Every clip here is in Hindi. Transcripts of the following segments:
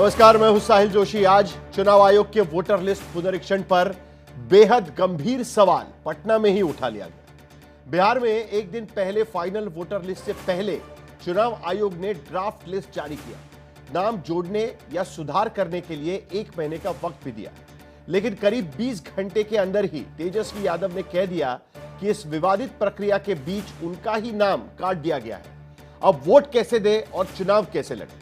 नमस्कार, मैं हूं साहिल जोशी। आज चुनाव आयोग के वोटर लिस्ट पुनरीक्षण पर बेहद गंभीर सवाल पटना में ही उठा लिया गया। बिहार में एक दिन पहले फाइनल वोटर लिस्ट से पहले चुनाव आयोग ने ड्राफ्ट लिस्ट जारी किया। नाम जोड़ने या सुधार करने के लिए 1 महीने का वक्त भी दिया, लेकिन करीब 20 घंटे के अंदर ही तेजस्वी यादव ने कह दिया कि इस विवादित प्रक्रिया के बीच उनका ही नाम काट दिया गया है। अब वोट कैसे दें और चुनाव कैसे लड़ें?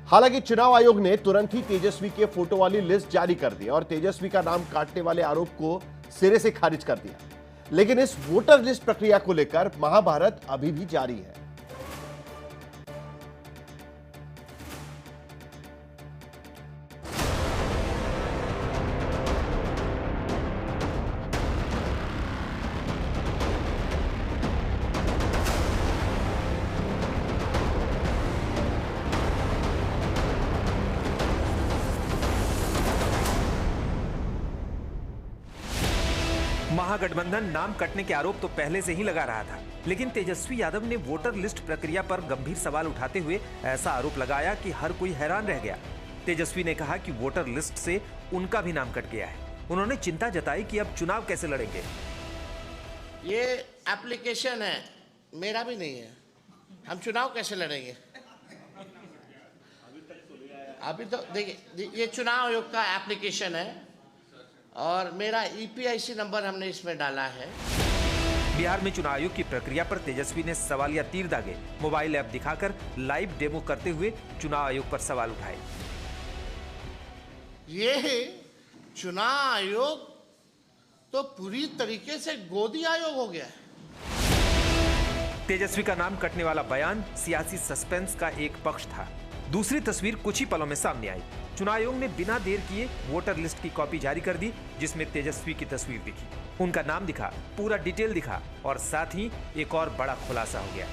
हालांकि चुनाव आयोग ने तुरंत ही तेजस्वी के फोटो वाली लिस्ट जारी कर दी और तेजस्वी का नाम काटने वाले आरोप को सिरे से खारिज कर दिया। लेकिन इस वोटर लिस्ट प्रक्रिया को लेकर महाभारत अभी भी जारी है। महागठबंधन नाम कटने के आरोप तो पहले से ही लगा रहा था, लेकिन तेजस्वी यादव ने वोटर लिस्ट प्रक्रिया पर गंभीर सवाल उठाते हुए ऐसा आरोप लगाया कि हर कोई हैरान रह गया। तेजस्वी ने कहा कि वोटर लिस्ट से उनका भी नाम कट गया है। उन्होंने चिंता जताई कि अब चुनाव कैसे लड़ेंगे। ये एप्लीकेशन है, मेरा भी नहीं है, हम चुनाव कैसे लड़ेंगे? अभी तो देखिए, ये चुनाव आयोग का एप्लीकेशन है और मेरा ईपीआईसी नंबर हमने इसमें डाला है। बिहार में चुनाव आयोग की प्रक्रिया पर तेजस्वी ने सवालिया तीर दागे। मोबाइल ऐप दिखाकर लाइव डेमो करते हुए चुनाव आयोग पर सवाल उठाए। ये चुनाव आयोग तो पूरी तरीके से गोदी आयोग हो गया है। तेजस्वी का नाम कटने वाला बयान सियासी सस्पेंस का एक पक्ष था। दूसरी तस्वीर कुछ ही पलों में सामने आई। चुनाव आयोग ने बिना देर किए वोटर लिस्ट की कॉपी जारी कर दी, जिसमें तेजस्वी की तस्वीर दिखी, उनका नाम दिखा, पूरा डिटेल दिखा और साथ ही एक और बड़ा खुलासा हो गया।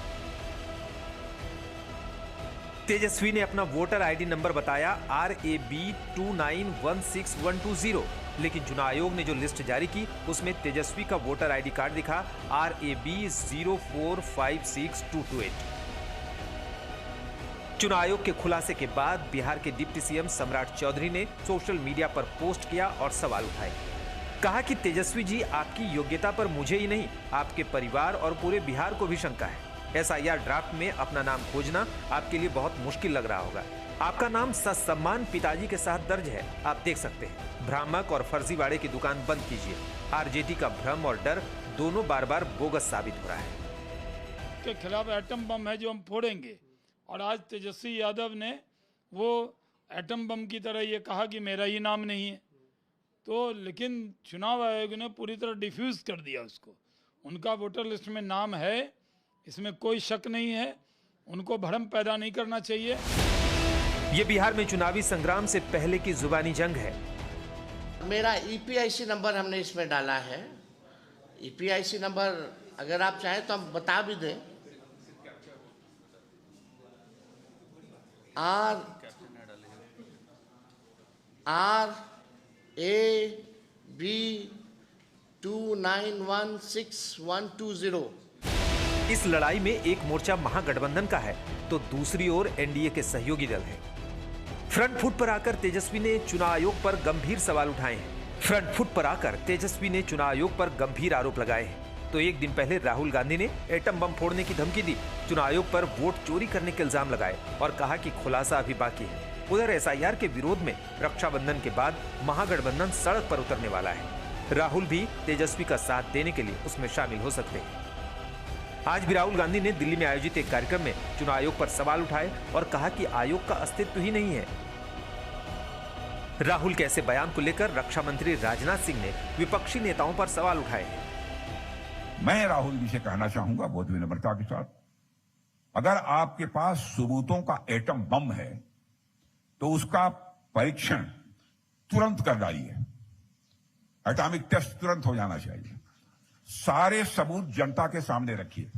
तेजस्वी ने अपना वोटर आईडी नंबर बताया RAB 2916120, लेकिन चुनाव आयोग ने जो लिस्ट जारी की उसमें तेजस्वी का वोटर आईडी कार्ड दिखा RAB 0456228। चुनाव आयोग के खुलासे के बाद बिहार के डिप्टी सीएम सम्राट चौधरी ने सोशल मीडिया पर पोस्ट किया और सवाल उठाए। कहा कि तेजस्वी जी, आपकी योग्यता पर मुझे ही नहीं, आपके परिवार और पूरे बिहार को भी शंका है। SIR ड्राफ्ट में अपना नाम खोजना आपके लिए बहुत मुश्किल लग रहा होगा। आपका नाम ससम्मान पिताजी के साथ दर्ज है, आप देख सकते हैं। भ्रामक और फर्जीवाड़े की दुकान बंद कीजिए। RJD का भ्रम और डर दोनों बार बार बोगस साबित हो रहा है। के खिलाफ एटम बम है जो हम फोड़ेंगे, और आज तेजस्वी यादव ने वो एटम बम की तरह ये कहा कि मेरा ही नाम नहीं है। तो लेकिन चुनाव आयोग ने पूरी तरह डिफ्यूज कर दिया उसको। उनका वोटर लिस्ट में नाम है, इसमें कोई शक नहीं है। उनको भ्रम पैदा नहीं करना चाहिए। ये बिहार में चुनावी संग्राम से पहले की जुबानी जंग है। मेरा ईपीआईसी नंबर हमने इसमें डाला है। ईपीआईसी नंबर अगर आप चाहें तो हम बता भी दें। RAB 2916120। इस लड़ाई में एक मोर्चा महागठबंधन का है तो दूसरी ओर एनडीए के सहयोगी दल है। फ्रंट फुट पर आकर तेजस्वी ने चुनाव आयोग पर गंभीर सवाल उठाए हैं। फ्रंट फुट पर आकर तेजस्वी ने चुनाव आयोग पर गंभीर आरोप लगाए हैं। तो एक दिन पहले राहुल गांधी ने एटम बम फोड़ने की धमकी दी, चुनाव आयोग पर वोट चोरी करने के इल्जाम लगाए और कहा कि खुलासा अभी बाकी है। उधर SIR के विरोध में रक्षाबंधन के बाद महागठबंधन सड़क पर उतरने वाला है। राहुल भी तेजस्वी का साथ देने के लिए उसमें शामिल हो सकते हैं। आज भी राहुल गांधी ने दिल्ली में आयोजित एक कार्यक्रम में चुनाव आयोग पर सवाल उठाए और कहा कि आयोग का अस्तित्व ही नहीं है। राहुल के ऐसे बयान को लेकर रक्षा मंत्री राजनाथ सिंह ने विपक्षी नेताओं पर सवाल उठाए हैं। मैं राहुल जी से कहना चाहूंगा बहुत विनम्रता के साथ, अगर आपके पास सबूतों का एटम बम है तो उसका परीक्षण तुरंत कर डालिए। एटॉमिक टेस्ट तुरंत हो जाना चाहिए। सारे सबूत जनता के सामने रखिए,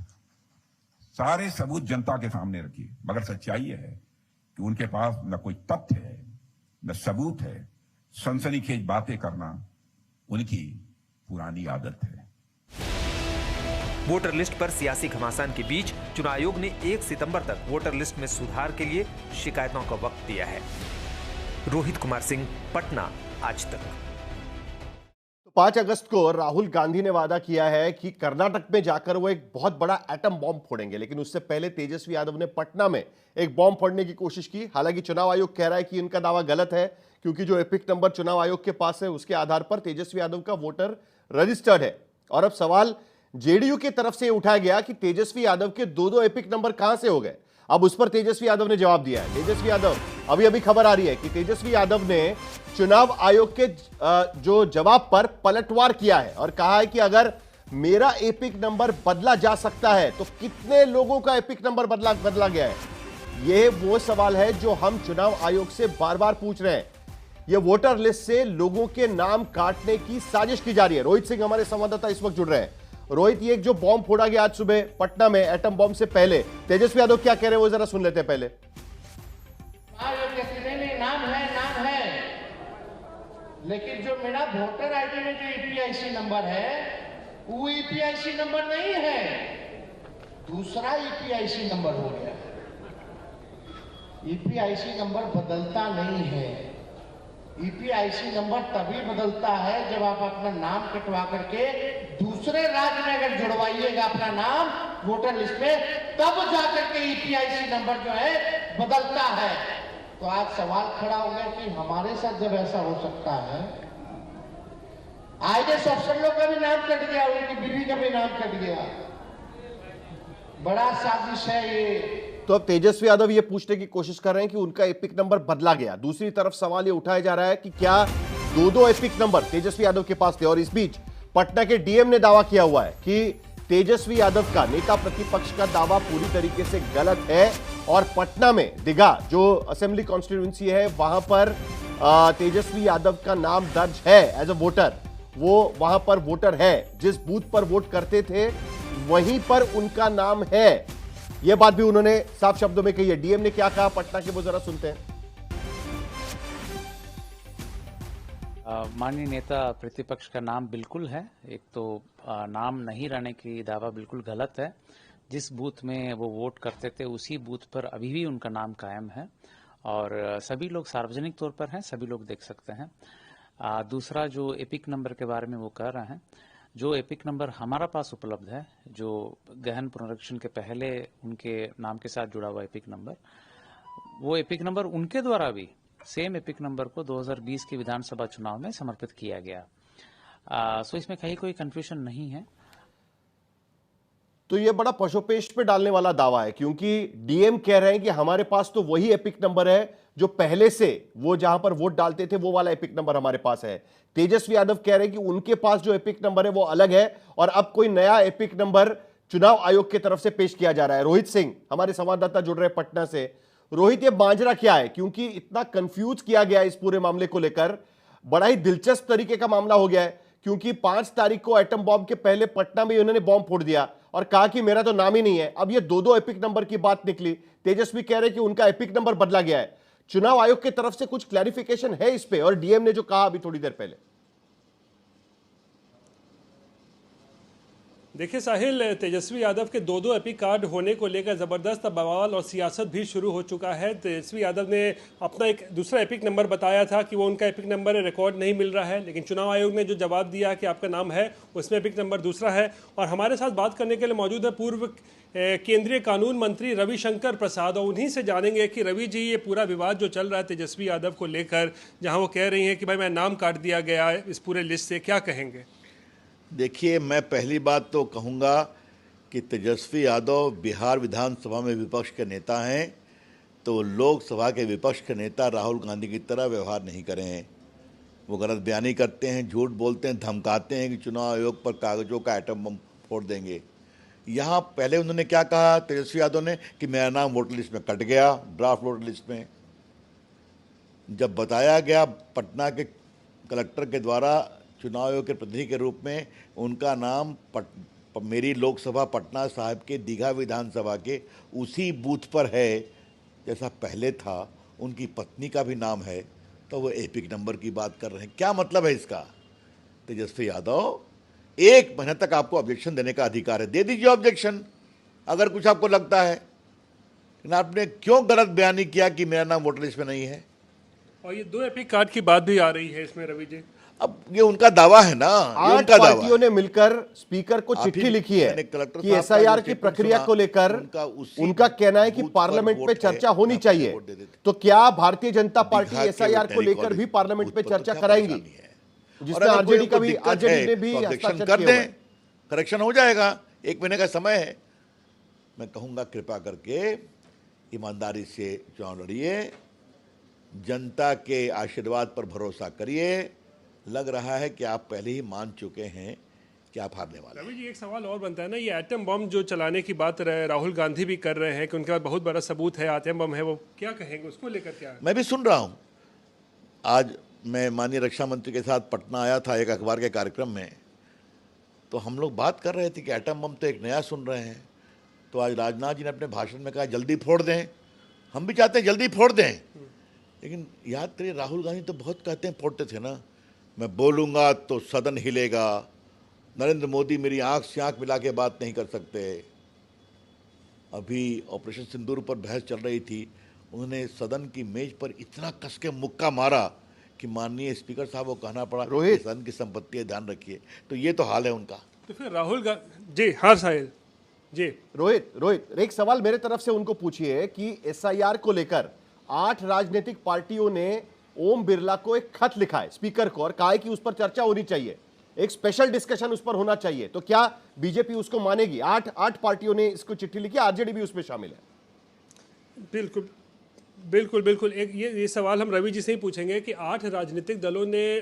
सारे सबूत जनता के सामने रखिए। मगर सच्चाई यह है कि उनके पास न कोई तथ्य है, न सबूत है। सनसनीखेज बातें करना उनकी पुरानी आदत है। वोटर लिस्ट पर सियासी घमासान के बीच चुनाव आयोग ने 1 सितंबर तक वोटर लिस्ट में सुधार के लिए शिकायतों का वक्त दिया है। रोहित कुमार सिंह, पटना, आज तक। 5 अगस्त को राहुल गांधी ने वादा किया है कि कर्नाटक में जाकर वो एक बहुत बड़ा एटम बॉम्ब फोड़ेंगे, लेकिन उससे पहले तेजस्वी यादव ने पटना में एक बॉम्ब फोड़ने की कोशिश की। हालांकि चुनाव आयोग कह रहा है कि इनका दावा गलत है, क्योंकि जो एपिक नंबर चुनाव आयोग के पास है उसके आधार पर तेजस्वी यादव का वोटर रजिस्टर्ड है। और अब सवाल जेडीयू की तरफ से उठाया गया कि तेजस्वी यादव के दो एपिक नंबर कहां से हो गए। अब उस पर तेजस्वी यादव ने जवाब दिया है। तेजस्वी यादव, अभी खबर आ रही है कि तेजस्वी यादव ने चुनाव आयोग के जो जवाब पर पलटवार किया है और कहा है कि अगर मेरा एपिक नंबर बदला जा सकता है तो कितने लोगों का एपिक नंबर बदला गया है। यह वो सवाल है जो हम चुनाव आयोग से बार बार पूछ रहे हैं। यह वोटर लिस्ट से लोगों के नाम काटने की साजिश की जा रही है। रोहित सिंह हमारे संवाददाता इस वक्त जुड़ रहे हैं। रोहित, ये जो बॉम्ब फोड़ा गया आज सुबह पटना में, एटम बॉम्ब से पहले तेजस्वी यादव क्या कह रहे हैं वो जरा सुन लेते हैं पहले। नाम है, लेकिन जो मेरा वोटर आईडी में जो ईपीआईसी नंबर है वो ईपीआईसी नंबर नहीं है, दूसरा ईपीआईसी नंबर हो गया। ईपीआईसी नंबर बदलता नहीं है। ईपीआईसी नंबर तभी बदलता है जब आप अपना नाम कटवा करके दूसरे राज्य में अगर जुड़वाइएगा अपना नाम वोटर लिस्ट में, तब जाकर के ईपीआईसी नंबर जो है बदलता है। तो आज सवाल खड़ा हो गया कि हमारे साथ जब ऐसा हो सकता है, आईएएस अफसर लोग का भी नाम कट गया, उनकी बीवी का भी नाम कट गया, बड़ा साजिश है ये। तो अब तेजस्वी यादव ये पूछने की कोशिश कर रहे हैं कि उनका एपिक नंबर बदला गया। दूसरी तरफ सवाल ये उठाया जा रहा है कि क्या दो एपिक नंबर तेजस्वी यादव के पास थे। और इस बीच पटना के डीएम ने दावा किया हुआ है कि तेजस्वी यादव का नेता प्रतिपक्ष का दावा पूरी तरीके से गलत है और पटना में दीघा जो असेंबली कॉन्स्टिट्यूएंसी है वहां पर तेजस्वी यादव का नाम दर्ज है एज अ वोटर। वो वहां पर वोटर है, जिस बूथ पर वोट करते थे वहीं पर उनका नाम है। यह बात भी उन्होंने साफ शब्दों में कही है। डीएम ने क्या कहा पटना के, वो जरा सुनते हैं। माननीय नेता प्रतिपक्ष का नाम बिल्कुल है। एक तो नाम नहीं रहने की दावा बिल्कुल गलत है। जिस बूथ में वो वोट करते थे उसी बूथ पर अभी भी उनका नाम कायम है और सभी लोग सार्वजनिक तौर पर हैं, सभी लोग देख सकते हैं। दूसरा जो एपिक नंबर के बारे में वो कह रहे हैं, जो एपिक नंबर हमारा पास उपलब्ध है, जो गहन पुनरीक्षण के पहले उनके नाम के साथ जुड़ा हुआ एपिक नंबर, वो एपिक नंबर उनके द्वारा भी सेम एपिक नंबर को 2020 के विधानसभा चुनाव में समर्पित किया गया। सो इसमें कहीं कोई कंफ्यूजन नहीं है। तो यह बड़ा पशुपेश पे डालने वाला दावा है, क्योंकि डीएम कह रहे हैं कि हमारे पास तो वही एपिक नंबर है जो पहले से वो जहां पर वोट डालते थे वो वाला एपिक नंबर हमारे पास है। तेजस्वी यादव कह रहे हैं कि उनके पास जो एपिक नंबर है वो अलग है और अब कोई नया एपिक नंबर चुनाव आयोग की तरफ से पेश किया जा रहा है। रोहित सिंह हमारे संवाददाता जुड़ रहे हैं पटना से। रोहित, ये मांजरा क्या है, क्योंकि इतना कंफ्यूज किया गया इस पूरे मामले को लेकर, बड़ा ही दिलचस्प तरीके का मामला हो गया है। क्योंकि 5 तारीख को एटम बॉम्ब के पहले पटना में उन्होंने बॉम्ब फोड़ दिया और कहा कि मेरा तो नाम ही नहीं है। अब ये दो एपिक नंबर की बात निकली। तेजस्वी कह रहे कि उनका एपिक नंबर बदला गया है। चुनाव आयोग की तरफ से कुछ क्लैरिफिकेशन है इस पे, और डीएम ने जो कहा अभी थोड़ी देर पहले। देखिए साहिल, तेजस्वी यादव के दो एपिक कार्ड होने को लेकर ज़बरदस्त बवाल और सियासत भी शुरू हो चुका है। तेजस्वी यादव ने अपना एक दूसरा एपिक नंबर बताया था कि वो उनका एपिक नंबर रिकॉर्ड नहीं मिल रहा है, लेकिन चुनाव आयोग ने जो जवाब दिया कि आपका नाम है उसमें एपिक नंबर दूसरा है। और हमारे साथ बात करने के लिए मौजूद है पूर्व केंद्रीय कानून मंत्री रविशंकर प्रसाद, और उन्हीं से जानेंगे कि रवि जी, ये पूरा विवाद जो चल रहा है तेजस्वी यादव को लेकर, जहाँ वो कह रही हैं कि भाई मैं नाम काट दिया गया है इस पूरे लिस्ट से, क्या कहेंगे? देखिए, मैं पहली बात तो कहूँगा कि तेजस्वी यादव बिहार विधानसभा में विपक्ष के नेता हैं, तो लोकसभा के विपक्ष के नेता राहुल गांधी की तरह व्यवहार नहीं करें। वो गलत बयानी करते हैं, झूठ बोलते हैं, धमकाते हैं कि चुनाव आयोग पर कागजों का एटम बम फोड़ देंगे। यहाँ पहले उन्होंने क्या कहा तेजस्वी यादव ने कि मेरा नाम वोटर लिस्ट में कट गया, ड्राफ्ट वोटर लिस्ट में। जब बताया गया पटना के कलेक्टर के द्वारा चुनाव आयोग के प्रतिनिधि के रूप में उनका नाम मेरी लोकसभा पटना साहिब के दीघा विधानसभा के उसी बूथ पर है जैसा पहले था, उनकी पत्नी का भी नाम है, तो वो एपिक नंबर की बात कर रहे हैं। क्या मतलब है इसका? तेजस्वी यादव, 1 महीने तक आपको ऑब्जेक्शन देने का अधिकार है, दे दीजिए ऑब्जेक्शन अगर कुछ आपको लगता है। लेकिन आपने क्यों गलत बयानी किया कि मेरा नाम वोटर लिस्ट में नहीं है? और ये 2 एपिक कार्ड की बात भी आ रही है इसमें रवि जी। अब ये उनका दावा है ना, 8 पार्टियों ने मिलकर स्पीकर को चिट्ठी लिखी है कि एसआईआर की प्रक्रिया को लेकर उनका कहना है कि पार्लियामेंट में चर्चा होनी चाहिए। तो क्या भारतीय जनता पार्टी एसआईआर को लेकर भी पार्लियामेंट में चर्चा कराएंगी, जिसमें आरजेडी का भी, आरजेडी ने भी हस्ताक्षर किए हैं? करेक्शन हो जाएगा, 1 महीने का समय है। मैं कहूंगा कृपा करके ईमानदारी से चुनाव लड़िए, जनता के आशीर्वाद पर भरोसा करिए। लग रहा है कि आप पहले ही मान चुके हैं कि आप हारने वाले हैं। रवि जी, एक सवाल और बनता है ना, ये एटम बम जो चलाने की बात राहुल गांधी भी कर रहे हैं कि उनके पास बहुत बड़ा सबूत है, एटम बम है, वो क्या कहेंगे उसको लेकर? क्या मैं भी सुन रहा हूं। आज मैं माननीय रक्षा मंत्री के साथ पटना आया था एक अखबार के कार्यक्रम में, तो हम लोग बात कर रहे थे कि एटम बम तो एक नया सुन रहे हैं। तो आज राजनाथ जी ने अपने भाषण में कहा जल्दी फोड़ दें, हम भी चाहते हैं जल्दी फोड़ दें। लेकिन याद करिए, राहुल गांधी तो बहुत कहते हैं फोड़ते थे ना, मैं बोलूँगा तो सदन हिलेगा, नरेंद्र मोदी मेरी आंख से आंख मिला के बात नहीं कर सकते। अभी ऑपरेशन सिंदूर पर बहस चल रही थी, उन्होंने सदन की मेज पर इतना कस के मुक्का मारा कि माननीय स्पीकर साहब को कहना पड़ा रोहित, सदन की संपत्ति ध्यान रखिए। तो ये तो हाल है उनका। तो फिर राहुल गांधी जी, हाँ साहिल जी। रोहित एक सवाल मेरे तरफ से उनको पूछिए कि एसआईआर को लेकर 8 राजनीतिक पार्टियों ने ओम बिरला को एक खत लिखा है स्पीकर को और कहा है कि उस पर चर्चा होनी चाहिए, एक स्पेशल डिस्कशन उस पर होना चाहिए। तो क्या बीजेपी उसको मानेगी? 8 पार्टियों ने इसको चिट्ठी लिखी, आरजेडी भी उसमें शामिल है। बिल्कुल बिल्कुल बिल्कुल। एक ये सवाल हम रवि जी से ही पूछेंगे कि 8 राजनीतिक दलों ने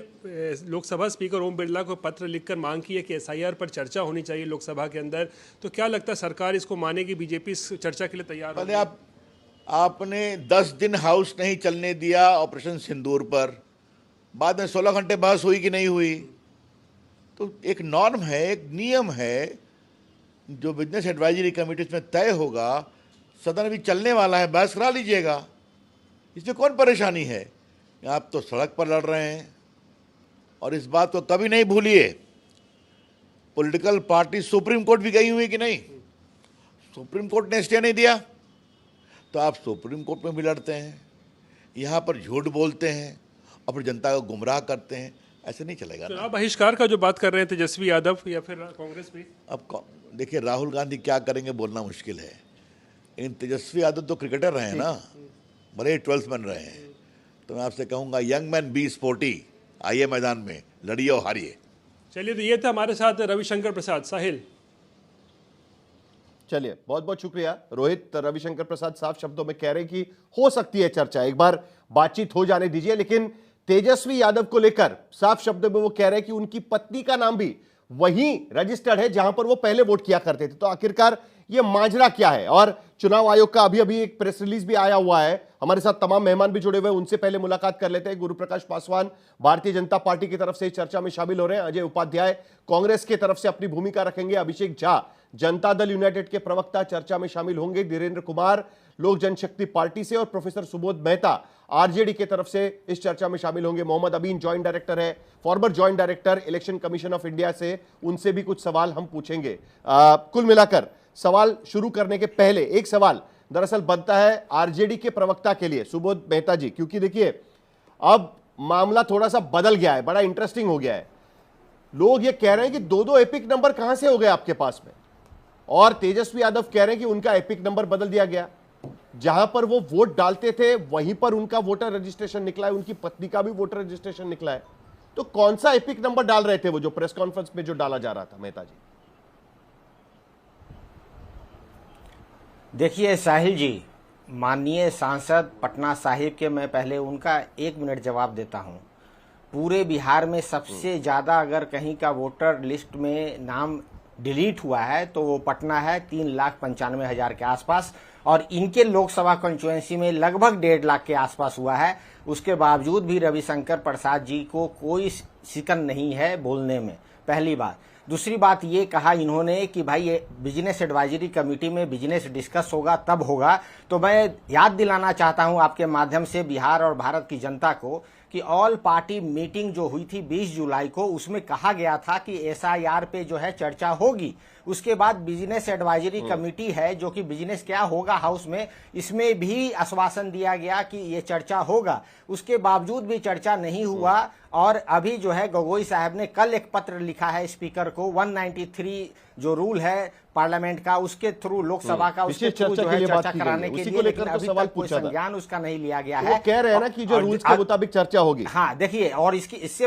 लोकसभा स्पीकर ओम बिरला को पत्र लिखकर मांग की है कि एसआईआर पर चर्चा होनी चाहिए लोकसभा के अंदर। तो क्या लगता है सरकार इसको मानेगी, बीजेपी इस चर्चा के लिए तैयार है? आपने 10 दिन हाउस नहीं चलने दिया ऑपरेशन सिंदूर पर, बाद में 16 घंटे बहस हुई कि नहीं हुई? तो एक नॉर्म है, एक नियम है जो बिजनेस एडवाइजरी कमेटी में तय होगा। सदन भी चलने वाला है, बहस करा लीजिएगा, इसमें कौन परेशानी है? आप तो सड़क पर लड़ रहे हैं। और इस बात को कभी नहीं भूलिए, पॉलिटिकल पार्टी सुप्रीम कोर्ट भी गई हुई कि नहीं? सुप्रीम कोर्ट ने स्टे नहीं दिया, तो आप सुप्रीम कोर्ट में भी लड़ते हैं, यहाँ पर झूठ बोलते हैं और फिर जनता को गुमराह करते हैं। ऐसे नहीं चलेगा। चुनाव बहिष्कार का जो बात कर रहे हैं तेजस्वी यादव या फिर कांग्रेस भी, अब देखिए राहुल गांधी क्या करेंगे बोलना मुश्किल है। इन तेजस्वी यादव तो क्रिकेटर रहे हैं ना, बड़े 12th बन रहे हैं। तो मैं आपसे कहूंगा यंग मैन बी स्पोर्टी, आइए मैदान में लड़िए और हारिए। चलिए, तो ये था हमारे साथ रविशंकर प्रसाद। साहिल, चलिए बहुत बहुत शुक्रिया रोहित। रविशंकर प्रसाद साफ शब्दों में कह रहे हैं कि हो सकती है चर्चा, एक बार बातचीत हो जाने दीजिए। लेकिन तेजस्वी यादव को लेकर साफ शब्दों में वो कह रहे हैं कि उनकी पत्नी का नाम भी वहीं रजिस्टर्ड है जहां पर वो पहले वोट किया करते थे। तो आखिरकार ये माजरा क्या है? और चुनाव आयोग का अभी अभी एक प्रेस रिलीज भी आया हुआ है। हमारे साथ तमाम मेहमान भी जुड़े हुए हैं, उनसे पहले मुलाकात कर लेते हैं। गुरु प्रकाश पासवान भारतीय जनता पार्टी की तरफ से इस चर्चा में शामिल हो रहे हैं, अजय उपाध्याय कांग्रेस की तरफ से अपनी भूमिका रखेंगे, अभिषेक झा जनता दल यूनाइटेड के प्रवक्ता चर्चा में शामिल होंगे, धीरेन्द्र कुमार लोक जनशक्ति पार्टी से और प्रोफेसर सुबोध मेहता आरजेडी के तरफ से इस चर्चा में शामिल होंगे। मोहम्मद अबीन जॉइंट डायरेक्टर है, farmer joint director election commission of India से, उनसे भी कुछ सवाल हम पूछेंगे। कुल मिलाकर सवाल शुरू करने के पहले एक सवाल दरअसल बनता है आरजेडी के प्रवक्ता के लिए, सुबोध मेहता जी, क्योंकि देखिए अब मामला थोड़ा सा बदल गया है, बड़ा इंटरेस्टिंग हो गया है। लोग ये कह रहे हैं कि 2-2 एपिक नंबर कहां से हो गए आपके पास में, और तेजस्वी यादव कह रहे हैं कि उनका एपिक नंबर बदल दिया गया, जहां पर वो वोट डालते थे वहीं पर उनका वोटर रजिस्ट्रेशन निकला है, उनकी पत्नी का भी वोटर रजिस्ट्रेशन निकला है। तो कौन सा एपिक नंबर डाल रहे थे वो, जो प्रेस कॉन्फ्रेंस में जो डाला जा रहा था मेहता जी? देखिए साहिल जी, माननीय सांसद पटना साहिब के मैं पहले उनका 1 मिनट जवाब देता हूं। पूरे बिहार में सबसे ज्यादा अगर कहीं का वोटर लिस्ट में नाम डिलीट हुआ है तो वो पटना है, 3,95,000 के आसपास, और इनके लोकसभा कॉन्स्टिट्यूएंसी में लगभग 1.5 लाख के आसपास हुआ है। उसके बावजूद भी रविशंकर प्रसाद जी को कोई शिकन नहीं है बोलने में, पहली बात। दूसरी बात ये कहा इन्होंने कि भाई ये बिजनेस एडवाइजरी कमेटी में बिजनेस डिस्कस होगा तब होगा। तो मैं याद दिलाना चाहता हूं आपके माध्यम से बिहार और भारत की जनता को कि ऑल पार्टी मीटिंग जो हुई थी 20 जुलाई को, उसमें कहा गया था कि एसआईआर पे जो है चर्चा होगी। उसके बाद बिजनेस एडवाइजरी कमेटी है जो कि बिजनेस क्या होगा हाउस में, इसमें भी आश्वासन दिया गया कि ये चर्चा होगा। उसके बावजूद भी चर्चा नहीं हुआ और अभी जो है गोगोई साहब ने कल एक पत्र लिखा है स्पीकर को, 193 जो रूल है पार्लियामेंट का, उसके थ्रू लोकसभा का, उसके थ्रू जो है चर्चा कराने के लिए, लेकिन अभी तक कोई संज्ञान उसका नहीं लिया गया है। कह रहे हैं ना कि जो रूल्स के मुताबिक चर्चा होगी। हाँ देखिए, और इससे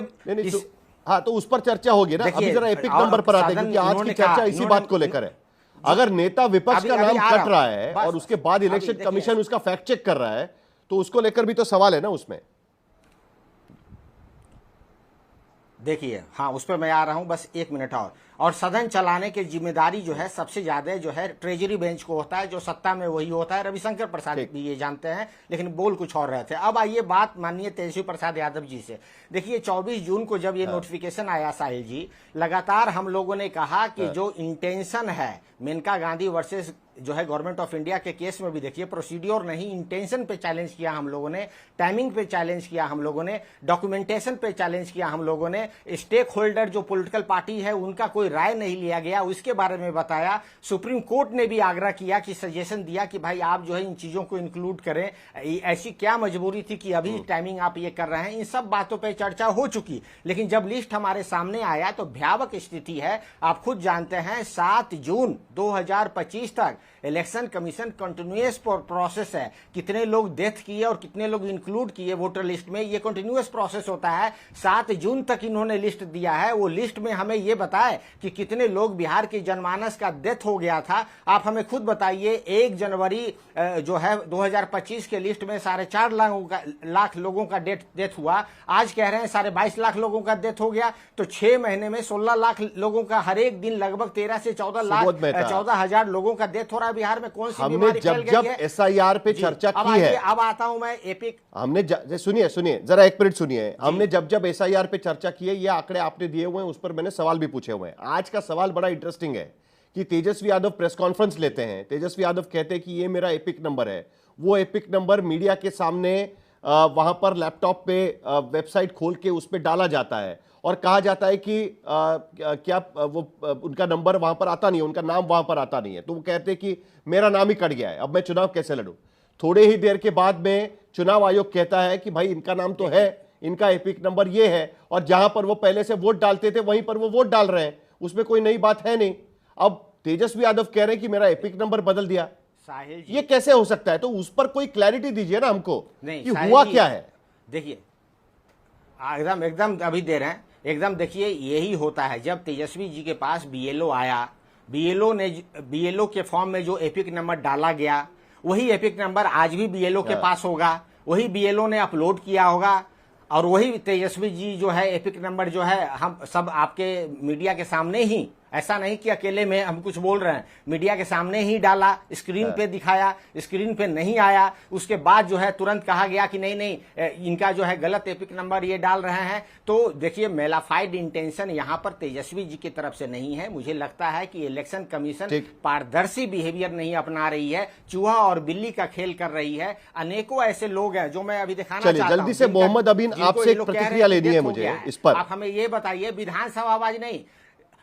हाँ तो उस पर चर्चा होगी ना। अभी जरा एपिक नंबर पर आते हैं क्योंकि आज की चर्चा इसी बात को लेकर है। अगर नेता विपक्ष का नाम कट रहा है और उसके बाद इलेक्शन कमीशन उसका फैक्ट चेक कर रहा है तो उसको लेकर भी तो सवाल है ना उसमें। देखिए, हाँ उस पर मैं आ रहा हूं, बस 1 मिनट और सदन चलाने की जिम्मेदारी जो है सबसे ज्यादा जो है ट्रेजरी बेंच को होता है, जो सत्ता में वही होता है। रविशंकर प्रसाद भी ये जानते हैं, लेकिन बोल कुछ और रहे थे। अब आइए बात माननीय तेजस्वी प्रसाद यादव जी से। देखिए 24 जून को जब ये नोटिफिकेशन आया साहिल जी, लगातार हम लोगों ने कहा कि जो इंटेंशन है मेनका गांधी वर्सेस जो है गवर्नमेंट ऑफ इंडिया के केस में भी देखिए प्रोसीड्योर नहीं, इंटेंशन पे चैलेंज किया हम लोगों ने, टाइमिंग पे चैलेंज किया हम लोगों ने, डॉक्यूमेंटेशन पे चैलेंज किया हम लोगों ने। स्टेक होल्डर जो पॉलिटिकल पार्टी है उनका कोई राय नहीं लिया गया, उसके बारे में बताया। सुप्रीम कोर्ट ने भी आग्रह किया कि सजेशन दिया कि भाई आप जो है इन चीजों को इंक्लूड करें, ऐसी क्या मजबूरी थी कि अभी टाइमिंग आप ये कर रहे हैं। इन सब बातों पर चर्चा हो चुकी, लेकिन जब लिस्ट हमारे सामने आया तो भयावह स्थिति है। आप खुद जानते हैं 7 जून 2025 तक इलेक्शन कमीशन कंटिन्यूअस प्रोसेस है। कितने लोग डेथ किए और कितने लोग इंक्लूड किए वोटर लिस्ट में, ये कंटिन्यूअस प्रोसेस होता है। 7 जून तक इन्होंने लिस्ट दिया है, वो लिस्ट में हमें ये बताए कि कितने लोग बिहार की जनमानस का डेथ हो गया था। आप हमें खुद बताइए, 1 जनवरी जो है 2025 के लिस्ट में 4.5 लाख लोगों का डेथ हुआ। आज कह रहे हैं 22.5 लाख लोगों का डेथ हो गया, तो 6 महीने में 16 लाख लोगों का हर एक दिन लगभग 13 से 14 हजार लोगों का डेथ हो रहा है बिहार में। कौन सी बीमारी फैल गई है? जब एसआईआर पे चर्चा की है, अब आता हूं मैं एपिक। हमने सुनिए जरा 1 मिनट सुनिए। हमने जब एसआईआर पे चर्चा की है, ये आंकड़े आपने दिए हुए हैं, उस पर मैंने सवाल भी पूछे हुए हैं। आज का सवाल बड़ा इंटरेस्टिंग है कि तेजस्वी यादव प्रेस कॉन्फ्रेंस लेते हैं, तेजस्वी यादव कहते हैं कि ये मेरा एपिक नंबर है। वो एपिक नंबर मीडिया के सामने वहां पर लैपटॉप पे वेबसाइट खोल के उस पर डाला जाता है और कहा जाता है कि क्या वो उनका नंबर वहां पर आता नहीं है, उनका नाम वहां पर आता नहीं है। तो वो कहते हैं कि मेरा नाम ही कट गया है, अब मैं चुनाव कैसे लड़ूं। थोड़े ही देर के बाद में चुनाव आयोग कहता है कि भाई इनका नाम तो है, इनका एपिक नंबर ये है, और जहां पर वो पहले से वोट डालते थे वहीं पर वो वोट डाल रहे हैं, उसमें कोई नई बात है नहीं। अब तेजस्वी यादव कह रहे हैं कि मेरा एपिक नंबर बदल दिया, ये कैसे हो सकता है? तो उस पर कोई क्लैरिटी दीजिए ना हमको कि हुआ क्या है। देखिए एकदम अभी दे रहे हैं, एकदम देखिए यही होता है। जब तेजस्वी जी के पास बीएलओ आया, बीएलओ के फॉर्म में जो एपिक नंबर डाला गया, वही एपिक नंबर आज भी बीएलओ के पास होगा, वही बीएलओ ने अपलोड किया होगा, और वही तेजस्वी जी जो है एपिक नंबर जो है हम सब आपके मीडिया के सामने ही, ऐसा नहीं कि अकेले में हम कुछ बोल रहे हैं, मीडिया के सामने ही डाला, स्क्रीन पे दिखाया, स्क्रीन पे नहीं आया। उसके बाद जो है तुरंत कहा गया कि नहीं इनका जो है गलत एपिक नंबर ये डाल रहे हैं। तो देखिए मेलाफाइड इंटेंशन यहाँ पर तेजस्वी जी की तरफ से नहीं है। मुझे लगता है कि इलेक्शन कमीशन पारदर्शी बिहेवियर नहीं अपना रही है, चूहा और बिल्ली का खेल कर रही है। अनेकों ऐसे लोग हैं जो मैं अभी दिखाना चाहता हूं। जल्दी से मोहम्मद अमीन आपसे एक प्रतिक्रिया लेनी है मुझे इस पर। आप हमें ये बताइए, विधानसभा आवाज नहीं,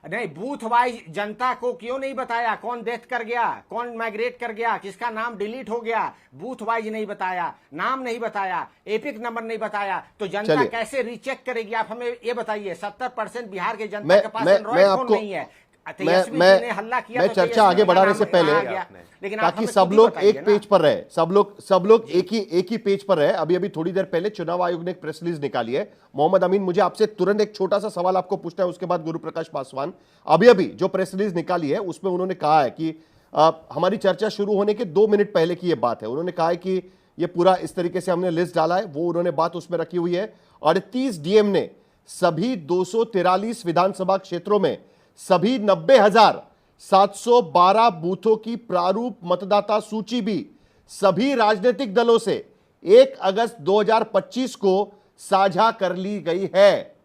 बूथ वाइज जनता को क्यों नहीं बताया कौन डेथ कर गया, कौन माइग्रेट कर गया, किसका नाम डिलीट हो गया? बूथ वाइज नहीं बताया, नाम नहीं बताया, एपिक नंबर नहीं बताया, तो जनता कैसे रीचेक करेगी? आप हमें ये बताइए। 70% बिहार के जनता के पास एंड्रॉइड फोन नहीं है। मैं चर्चा आगे बढ़ाने से पहले, लेकिन ताकि सब लोग एक पेज पर रहे, सब लोग एक ही पेज पर रहे। अभी थोड़ी देर पहले चुनाव आयोग ने एक प्रेस रिलीज निकाली है। मोहम्मद अमीन, मुझे आपसे तुरंत एक छोटा सा सवाल आपको पूछना है, उसके बाद गुरु प्रकाश पासवान। अभी जो प्रेस रिलीज निकाली है उसमें उन्होंने कहा है कि हमारी चर्चा शुरू होने के 2 मिनट पहले की यह बात है। उन्होंने कहा है कि यह पूरा इस तरीके से हमने लिस्ट डाला है, वो उन्होंने बात उसमें रखी हुई है। 38 डीएम ने सभी 243 विधानसभा क्षेत्रों में सभी 90,712 बूथों की प्रारूप मतदाता सूची भी सभी राजनीतिक दलों से 1 अगस्त 2025 को साझा कर ली गई है।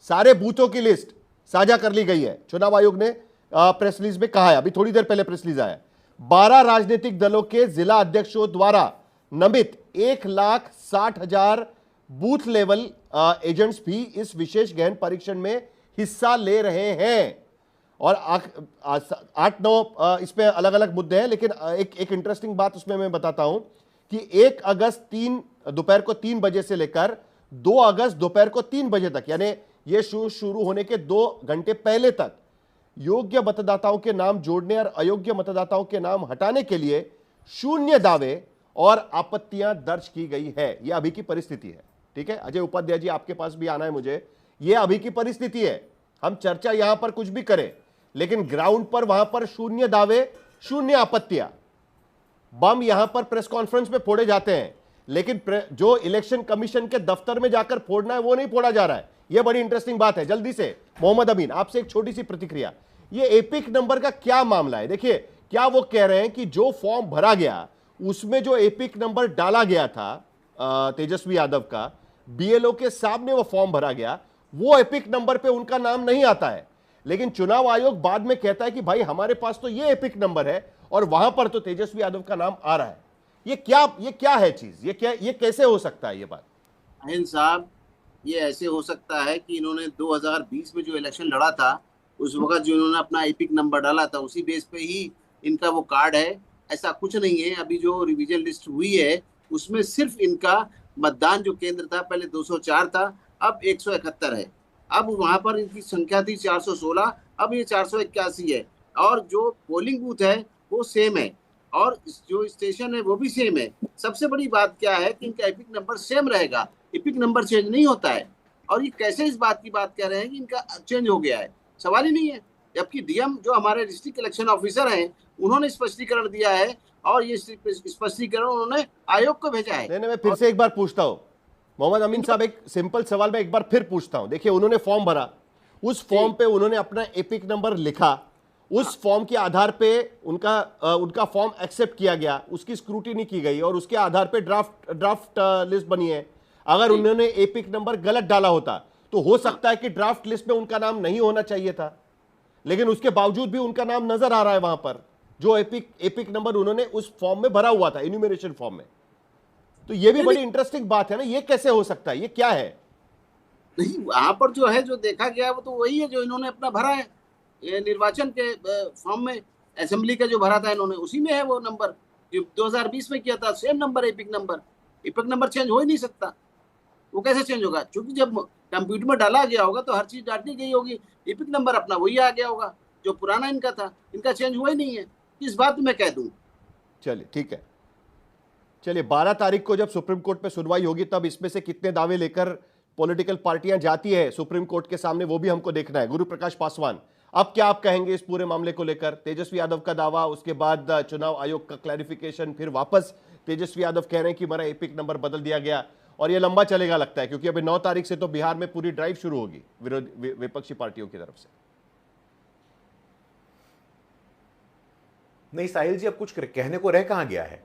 सारे बूथों की लिस्ट साझा कर ली गई है, चुनाव आयोग ने प्रेस रिलीज में कहा है। अभी थोड़ी देर पहले प्रेस रिलीज आया। 12 राजनीतिक दलों के जिला अध्यक्षों द्वारा नमित 1,60,000 बूथ लेवल एजेंट्स भी इस विशेष गहन परीक्षण में हिस्सा ले रहे हैं। और 8-9 इसमें अलग अलग मुद्दे हैं, लेकिन एक इंटरेस्टिंग बात उसमें मैं बताता हूं कि 1 अगस्त दोपहर को 3 बजे से लेकर 2 अगस्त दोपहर को 3 बजे तक, यानी यह शुरू होने के 2 घंटे पहले तक योग्य मतदाताओं के नाम जोड़ने और अयोग्य मतदाताओं के नाम हटाने के लिए 0 दावे और आपत्तियां दर्ज की गई है। यह अभी की परिस्थिति है। ठीक है अजय उपाध्याय जी, आपके पास भी आना है मुझे। यह अभी की परिस्थिति है, हम चर्चा यहां पर कुछ भी करें, लेकिन ग्राउंड पर वहां पर 0 दावे 0 आपत्तियां। बम यहां पर प्रेस कॉन्फ्रेंस में फोड़े जाते हैं, लेकिन जो इलेक्शन कमीशन के दफ्तर में जाकर फोड़ना है वो नहीं फोड़ा जा रहा है। यह बड़ी इंटरेस्टिंग बात है। जल्दी से मोहम्मद अमीन, आपसे एक छोटी सी प्रतिक्रिया, ये एपिक नंबर का क्या मामला है? देखिए, क्या वो कह रहे हैं कि जो फॉर्म भरा गया उसमें जो एपिक नंबर डाला गया था तेजस्वी यादव का, बीएलओ के सामने वो फॉर्म भरा गया, वो एपिक नंबर पे उनका नाम नहीं आता है, लेकिन चुनाव आयोग बाद में कहता है कि भाई हमारे पास तो ये एपिक नंबर है और वहां पर तो तेजस्वी यादव का नाम आ रहा है। ये क्या है चीज? ये कैसे हो सकता है ये बात? अहिन साहब, ये ऐसे हो सकता है कि इन्होंने 2020 में जो इलेक्शन लड़ा था उस वक्त जो इन्होंने अपना एपिक नंबर डाला था उसी बेस पे ही इनका वो कार्ड है। ऐसा कुछ नहीं है। अभी जो रिवीजन लिस्ट हुई है उसमें सिर्फ इनका मतदान जो केंद्र था पहले 204 था, अब 171 है। अब वहां पर इनकी संख्या थी 416, अब ये 481 है। और जो पोलिंग बूथ है वो सेम है और जो स्टेशन है वो भी सेम है। सबसे बड़ी बात क्या है कि इनका एपिक नंबर सेम रहेगा, एपिक नंबर चेंज नहीं होता है। और ये कैसे इस बात की बात कह रहे हैं कि इनका चेंज हो गया है? सवाल ही नहीं है। जबकि डीएम जो हमारे डिस्ट्रिक्ट इलेक्शन ऑफिसर हैं उन्होंने स्पष्टीकरण दिया है और ये स्पष्टीकरण उन्होंने आयोग को भेजा है। नहीं, मैं फिर से एक बार पूछता हूं मोहम्मद अमीन साहब, एक सिंपल सवाल मैं एक बार फिर पूछता हूं। देखिए, उन्होंने फॉर्म भरा, उस फॉर्म पे उन्होंने अपना एपिक नंबर लिखा, उस फॉर्म के आधार पे उनका फॉर्म एक्सेप्ट किया गया, उसकी स्क्रूटिनी की गई और उसके आधार पे ड्राफ्ट लिस्ट बनी है। अगर उन्होंने एपिक नंबर गलत डाला होता तो हो सकता है कि ड्राफ्ट लिस्ट में उनका नाम नहीं होना चाहिए था, लेकिन उसके बावजूद भी उनका नाम नजर आ रहा है वहां पर, जो एपिक नंबर उन्होंने उस फॉर्म में भरा हुआ था, इन्यूमरेशन फॉर्म में। तो ये भी बड़ी इंटरेस्टिंग बात है ना, ये कैसे हो सकता है? ये क्या है? नहीं, वहां पर जो है जो देखा गया वो तो वही है जो इन्होंने अपना भरा है। ये निर्वाचन के फॉर्म में असेंबली का जो भरा था इन्होंने, उसी में है वो नंबर जो 2020 में किया था, same number epic number change हो ही नहीं सकता। वो कैसे चेंज होगा? क्योंकि जब कंप्यूटर में डाला गया होगा तो हर चीज डाली गई होगी, एपिक नंबर अपना वही आ गया होगा जो पुराना इनका था। इनका चेंज हुआ ही नहीं है, इस बात में कह दूं। चलिए ठीक है, चलिए 12 तारीख को जब सुप्रीम कोर्ट में सुनवाई होगी तब इसमें से कितने दावे लेकर पॉलिटिकल पार्टियां जाती है सुप्रीम कोर्ट के सामने, वो भी हमको देखना है। गुरु प्रकाश पासवान, अब क्या आप कहेंगे इस पूरे मामले को लेकर? तेजस्वी यादव का दावा, उसके बाद चुनाव आयोग का क्लैरिफिकेशन, फिर वापस तेजस्वी यादव कह रहे हैं कि हमारा एपिक नंबर बदल दिया गया, और ये लंबा चलेगा लगता है, क्योंकि अभी 9 तारीख से तो बिहार में पूरी ड्राइव शुरू होगी विपक्षी पार्टियों की तरफ से। नहीं साहिल जी, अब कुछ कहने को रह कहां गया है?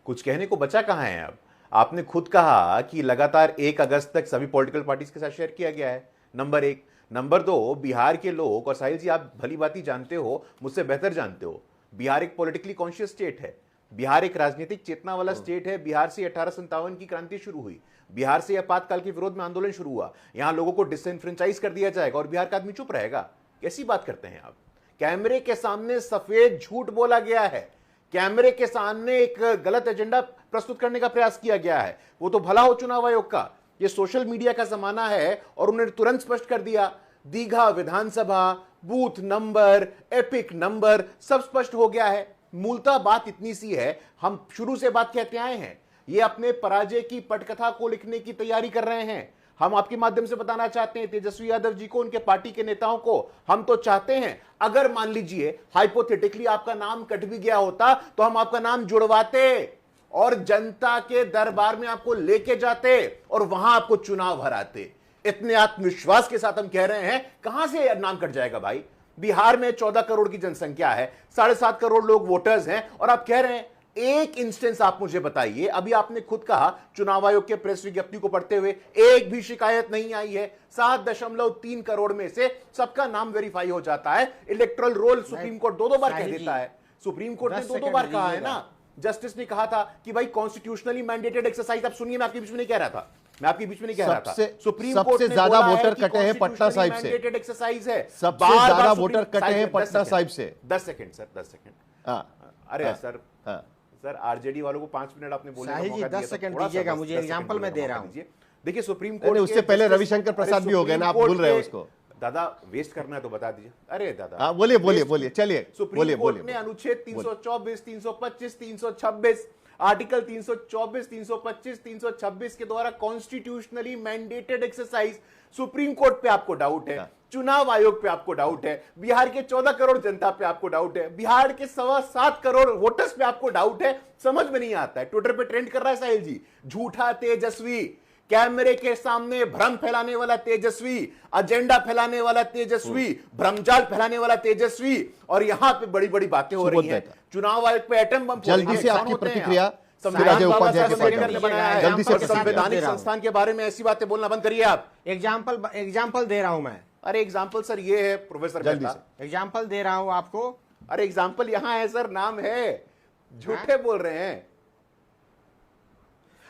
कुछ कहने को बचा कहां है? अब आपने खुद कहा कि लगातार 1 अगस्त तक सभी पॉलिटिकल पार्टीज के साथ शेयर किया गया है, नंबर 1। नंबर 2, बिहार के लोग, और साहिल जी आप भली बात जानते हो, मुझसे बेहतर जानते हो, बिहार एक पॉलिटिकली कॉन्शियस स्टेट है, बिहार एक राजनीतिक चेतना वाला स्टेट है। बिहार से 1857 की क्रांति शुरू हुई, बिहार से आपातकाल के विरोध में आंदोलन शुरू हुआ, यहां लोगों को डिसएनफ्रेंचाइज कर दिया जाएगा और बिहार का आदमी चुप रहेगा? कैसी बात करते हैं आप? कैमरे के सामने सफेद झूठ बोला गया है, कैमरे के सामने एक गलत एजेंडा प्रस्तुत करने का प्रयास किया गया है। वो तो भला हो चुनाव आयोग का, ये सोशल मीडिया का जमाना है और उन्होंने तुरंत स्पष्ट कर दिया। दीघा विधानसभा, बूथ नंबर, एपिक नंबर, सब स्पष्ट हो गया है। मूलतः बात इतनी सी है, हम शुरू से बात कहते आए हैं, ये अपने पराजय की पटकथा को लिखने की तैयारी कर रहे हैं। हम आपके माध्यम से बताना चाहते हैं तेजस्वी यादव जी को, उनके पार्टी के नेताओं को, हम तो चाहते हैं अगर मान लीजिए हाइपोथेटिकली आपका नाम कट भी गया होता तो हम आपका नाम जुड़वाते और जनता के दरबार में आपको लेके जाते और वहां आपको चुनाव हराते। इतने आत्मविश्वास के साथ हम कह रहे हैं, कहां से नाम कट जाएगा भाई? बिहार में 14 करोड़ की जनसंख्या है, 7.5 करोड़ लोग वोटर्स हैं, और आप कह रहे हैं एक इंस्टेंस आप मुझे बताइए। अभी आपने खुद कहा चुनाव आयोग के प्रेस विज्ञप्ति को पढ़ते हुए एक भी शिकायत नहीं आई है। 7.3 करोड़ में से सबका नाम वेरीफाई हो जाता है। इलेक्टोरल रोल सुप्रीम कोर्ट 2-2 बार कह देता है। सुप्रीम कोर्ट ने 2-2 बार कहा है ना। जस्टिस ने कहा था कि भाई कॉन्स्टिट्यूशनली मैंडेटेड एक्सरसाइज। आप सुनिए, मैं आपके बीच में नहीं कह रहा था, मैं आपके बीच में नहीं कह रहा था। सुप्रीम कोर्ट सबसे ने ज्यादा बोला है वोटर कि कटे हैं पटना साहिब से, mandated एक्सरसाइज है। सबसे बार-बार ज्यादा सुप्रीम- वोटर कटे हैं पटना साहिब से। 10 सेकंड सर, 10 सेकंड। हाँ, अरे हाँ, सर, हाँ। सर आरजेडी वालों को 5 मिनट आपने बोलने का साहिल जी, मौका दिया 10 था, सेकंड थोड़ा सा दीजिएगा, 10 मुझे सेकंड एग्जांपल बोलने में का दे मौका रहा हूं। दीजिए। देखिए सुप्रीम नहीं, कोर्ट उससे के पहले जस्टिस- रविशंकर प्रसाद अरे भी हो गए ना, आप सुप्रीम भूल रहे हैं कोर्ट उसको। के- दादा वेस्ट करना है तो बता दीजिए। अरे दादा, हाँ, बोलिए बोलिए बोलिए, चलिए सुप्रीम बोलिए कोर्ट बोलिए। ने अनुच्छेद 324, 325, 326, आर्टिकल 324, 325, 326 के द्वारा constitutionally mandated exercise, supreme court पे आपको डाउट है, चुनाव आयोग पे आपको डाउट है, बिहार के 14 करोड़ जनता पे आपको डाउट है, बिहार के 7.25 करोड़ वोटर्स पे आपको डाउट है, समझ में नहीं आता है। ट्विटर पे ट्रेंड कर रहा है साहिल जी, झूठा तेजस्वी, कैमरे के सामने भ्रम फैलाने वाला तेजस्वी, एजेंडा फैलाने वाला तेजस्वी, भ्रमजाल फैलाने वाला तेजस्वी, और यहां पे बड़ी बड़ी बातें हो रही हैं। चुनाव आयोग पे एटम बम जल्दी से आपकी प्रतिक्रिया संविधान बाबा उपाध्याय साहब के अम्बेडकर ने बनाया है, जल्दी से और संवैधानिक संस्थान के बारे में ऐसी बातें बोलना बंद करिए आप। एग्जाम्पल दे रहा हूं मैं। अरे एग्जाम्पल सर ये है प्रोफेसर जल्दी मेहता, एग्जाम्पल दे रहा हूं आपको। अरे एग्जाम्पल यहां है सर, नाम है, झूठे बोल रहे हैं।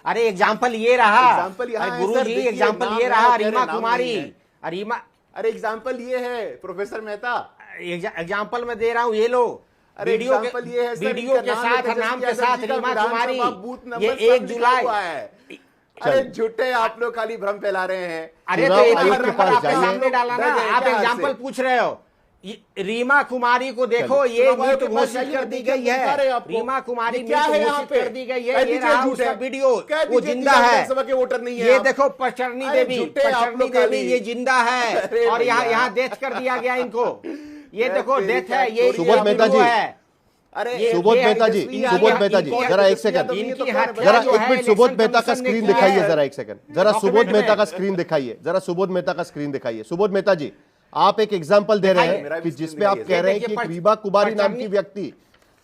अरे एग्जाम्पल ये रहा, एग्जाम्पल यहाँ है गुरु सर, जी, देखिए, एग्जाम्पल नाम ये है, रहा, कह रहे रीमा नाम कुमारी, नहीं है। रीमा, अरे एग्जाम्पल ये है प्रोफेसर मेहता, एग्जाम्पल में दे रहा हूं, ये लो। अरे एग्जाम्पल ये है सर, वीडियो इनका के नाम है साथ, नाम के तेजस्वी साथ यादव जी का रीमा विधानसभा कुमारी, बूथ नंबर ये सब 1 लिखा जुलाई। हुआ है। अरे झूठे आप लोग खाली भ्रम फैला रहे हैं। अरे तो चुनाव एक आयोग के नंबर पास आपके जाइए। सामने डाला ना, डर गए आप क्या एग्जाम्पल हाथ से? पूछ रहे हो। रीमा कुमारी को देखो, ये चुनाव आयोग नीट के पास घोषित जाइए, कर दी देखिए, गई दिखा रहे हैं है। आपको। रीमा कुमारी ये नीट क्या है यहाँ घोषित पे? कर दी गई कह है, ये दीजिए रहा झूठे। उसका वीडियो, कह वो दीजिए जिंदा कि है। विधानसभा के वोटर नहीं है ये आप। देखो पचरनी अरे देवी, झूठे आप पचरनी लोग देवी, खाली। ये जिंदा है, अरे और यहाँ भैया। यहाँ डेथ कर दिया गया इनको। ये देखो तेरी डेथ क्या है, ये सुबोध मेहता वीडियो जी। है। अरे सुबोध मेहता जी, सुबोध मेहता जी, जरा एक सेकंड, जरा एक मिनट सुबोध मेहता का स्क्रीन दिखाइए, जरा एक सेकंड, जरा सुबोध मेहता का स्क्रीन दिखाइए, जरा सुबोध मेहता का स्क्रीन दिखाइए। सुबोध मेहता जी, आप एक एग्जांपल दे रहे हैं कि जिसमें आप कह रहे हैं कि रीमा कुमारी नाम की व्यक्ति,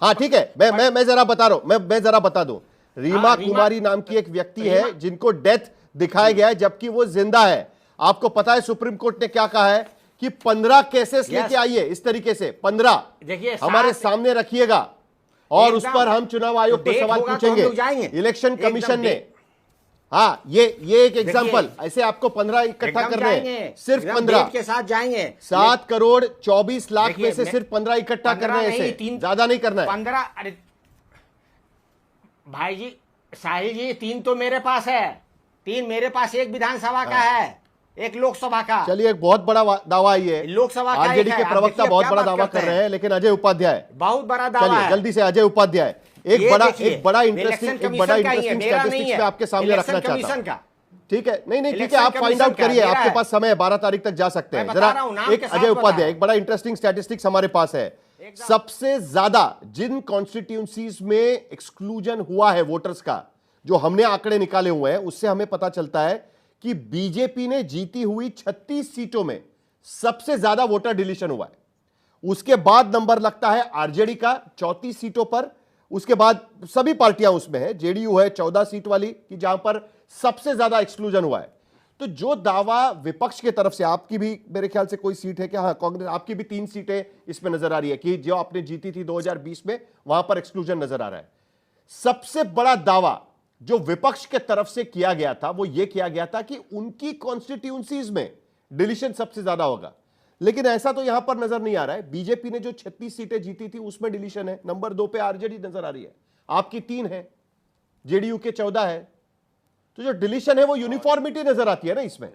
हाँ ठीक है, मैं जरा बता रहा हूं, मैं जरा बता दूं, रीमा कुमारी नाम की एक व्यक्ति है जिनको डेथ दिखाया गया है जबकि वो जिंदा है। आपको पता है सुप्रीम कोर्ट ने क्या कहा है कि 15 केसेस लेके आइए, इस तरीके से 15 देखिए, हमारे सामने रखिएगा और उस पर हम चुनाव आयोग को डेट सवाल होगा तो हम लोग पूछेंगे। जाएंगे। इलेक्शन एकदम कमीशन ने, डेट। हाँ ये एक एग्जांपल, ऐसे आपको 15 इकट्ठा एकदम करने हैं, जाएंगे, सिर्फ एकदम 15 डेट के साथ जाएंगे। 7 करोड़ 24 लाख देखिए, में से सिर्फ 15 इकट्ठा 15 करने हैं, नहीं, ऐसे तीन- ज्यादा नहीं करना है। 15, अरे भाई जी, साहिल जी, 3 तो मेरे पास है, 3 मेरे पास, एक विधानसभा का है, एक लोकसभा का। चलिए, एक बहुत बड़ा दावा ये है, लोकसभा का आरजेडी एक के है। प्रवक्ता आप बहुत देखिए बड़ा क्या दावा बात कर करते रहे हैं, लेकिन अजय उपाध्याय, बहुत बड़ा दावा चलिए है। जल्दी से अजय उपाध्याय एक ये बड़ा देखिए, इंटरेस्टिंग इलेक्शन कमीशन का ही है, मेरा नहीं स्टैटिस्टिक्स है, में आपके सामने इलेक्शन रखना चाहता कमीशन हूं। का। ठीक है, नहीं ठीक है, इलेक्शन आप फाइंड कमीशन आउट का, करिए, मेरा आपके है। पास समय है, 12 तारीख तक जा सकते हैं। मैं जरा बता रहा हूं, नाम एक के साथ अजय बता उपाध्याय, रहा एक बड़ा इंटरेस्टिंग स्टैटिस्टिक्स हमारे पास है। सबसे ज्यादा जिन कॉन्स्टिट्यूंसीज में एक्सक्लूजन हुआ है वोटर्स का, जो हमने आंकड़े निकाले हुए हैं, उससे हमें पता चलता है कि बीजेपी ने जीती हुई 36 सीटों में सबसे ज्यादा वोटर डिलीशन हुआ है। उसके बाद नंबर लगता है आरजेडी का 34 सीटों पर, उसके बाद सभी पार्टियां उसमें है, जेडीयू है 14 सीट वाली कि जहां पर सबसे ज्यादा एक्सक्लूजन हुआ है। तो जो दावा विपक्ष की तरफ से, आपकी भी मेरे ख्याल से कोई सीट है क्या? हाँ, कांग्रेस, आपकी भी 3 सीटें इसमें नजर आ रही है कि जो आपने जीती थी 2020 में, वहां पर एक्सक्लूजन नजर आ रहा है। सबसे बड़ा दावा जो विपक्ष के तरफ से किया गया था वो यह किया गया था कि उनकी कॉन्स्टिट्यूंसीज में डिलीशन सबसे ज्यादा होगा, लेकिन ऐसा तो यहां पर नजर नहीं आ रहा है। बीजेपी ने जो 36 सीटें जीती थी उसमें डिलीशन है, नंबर 2 पे आरजेडी नजर आ रही है, आपकी 3 है, जेडीयू के 14 है, तो जो डिलीशन है वो यूनिफॉर्मिटी नजर आती है ना इसमें।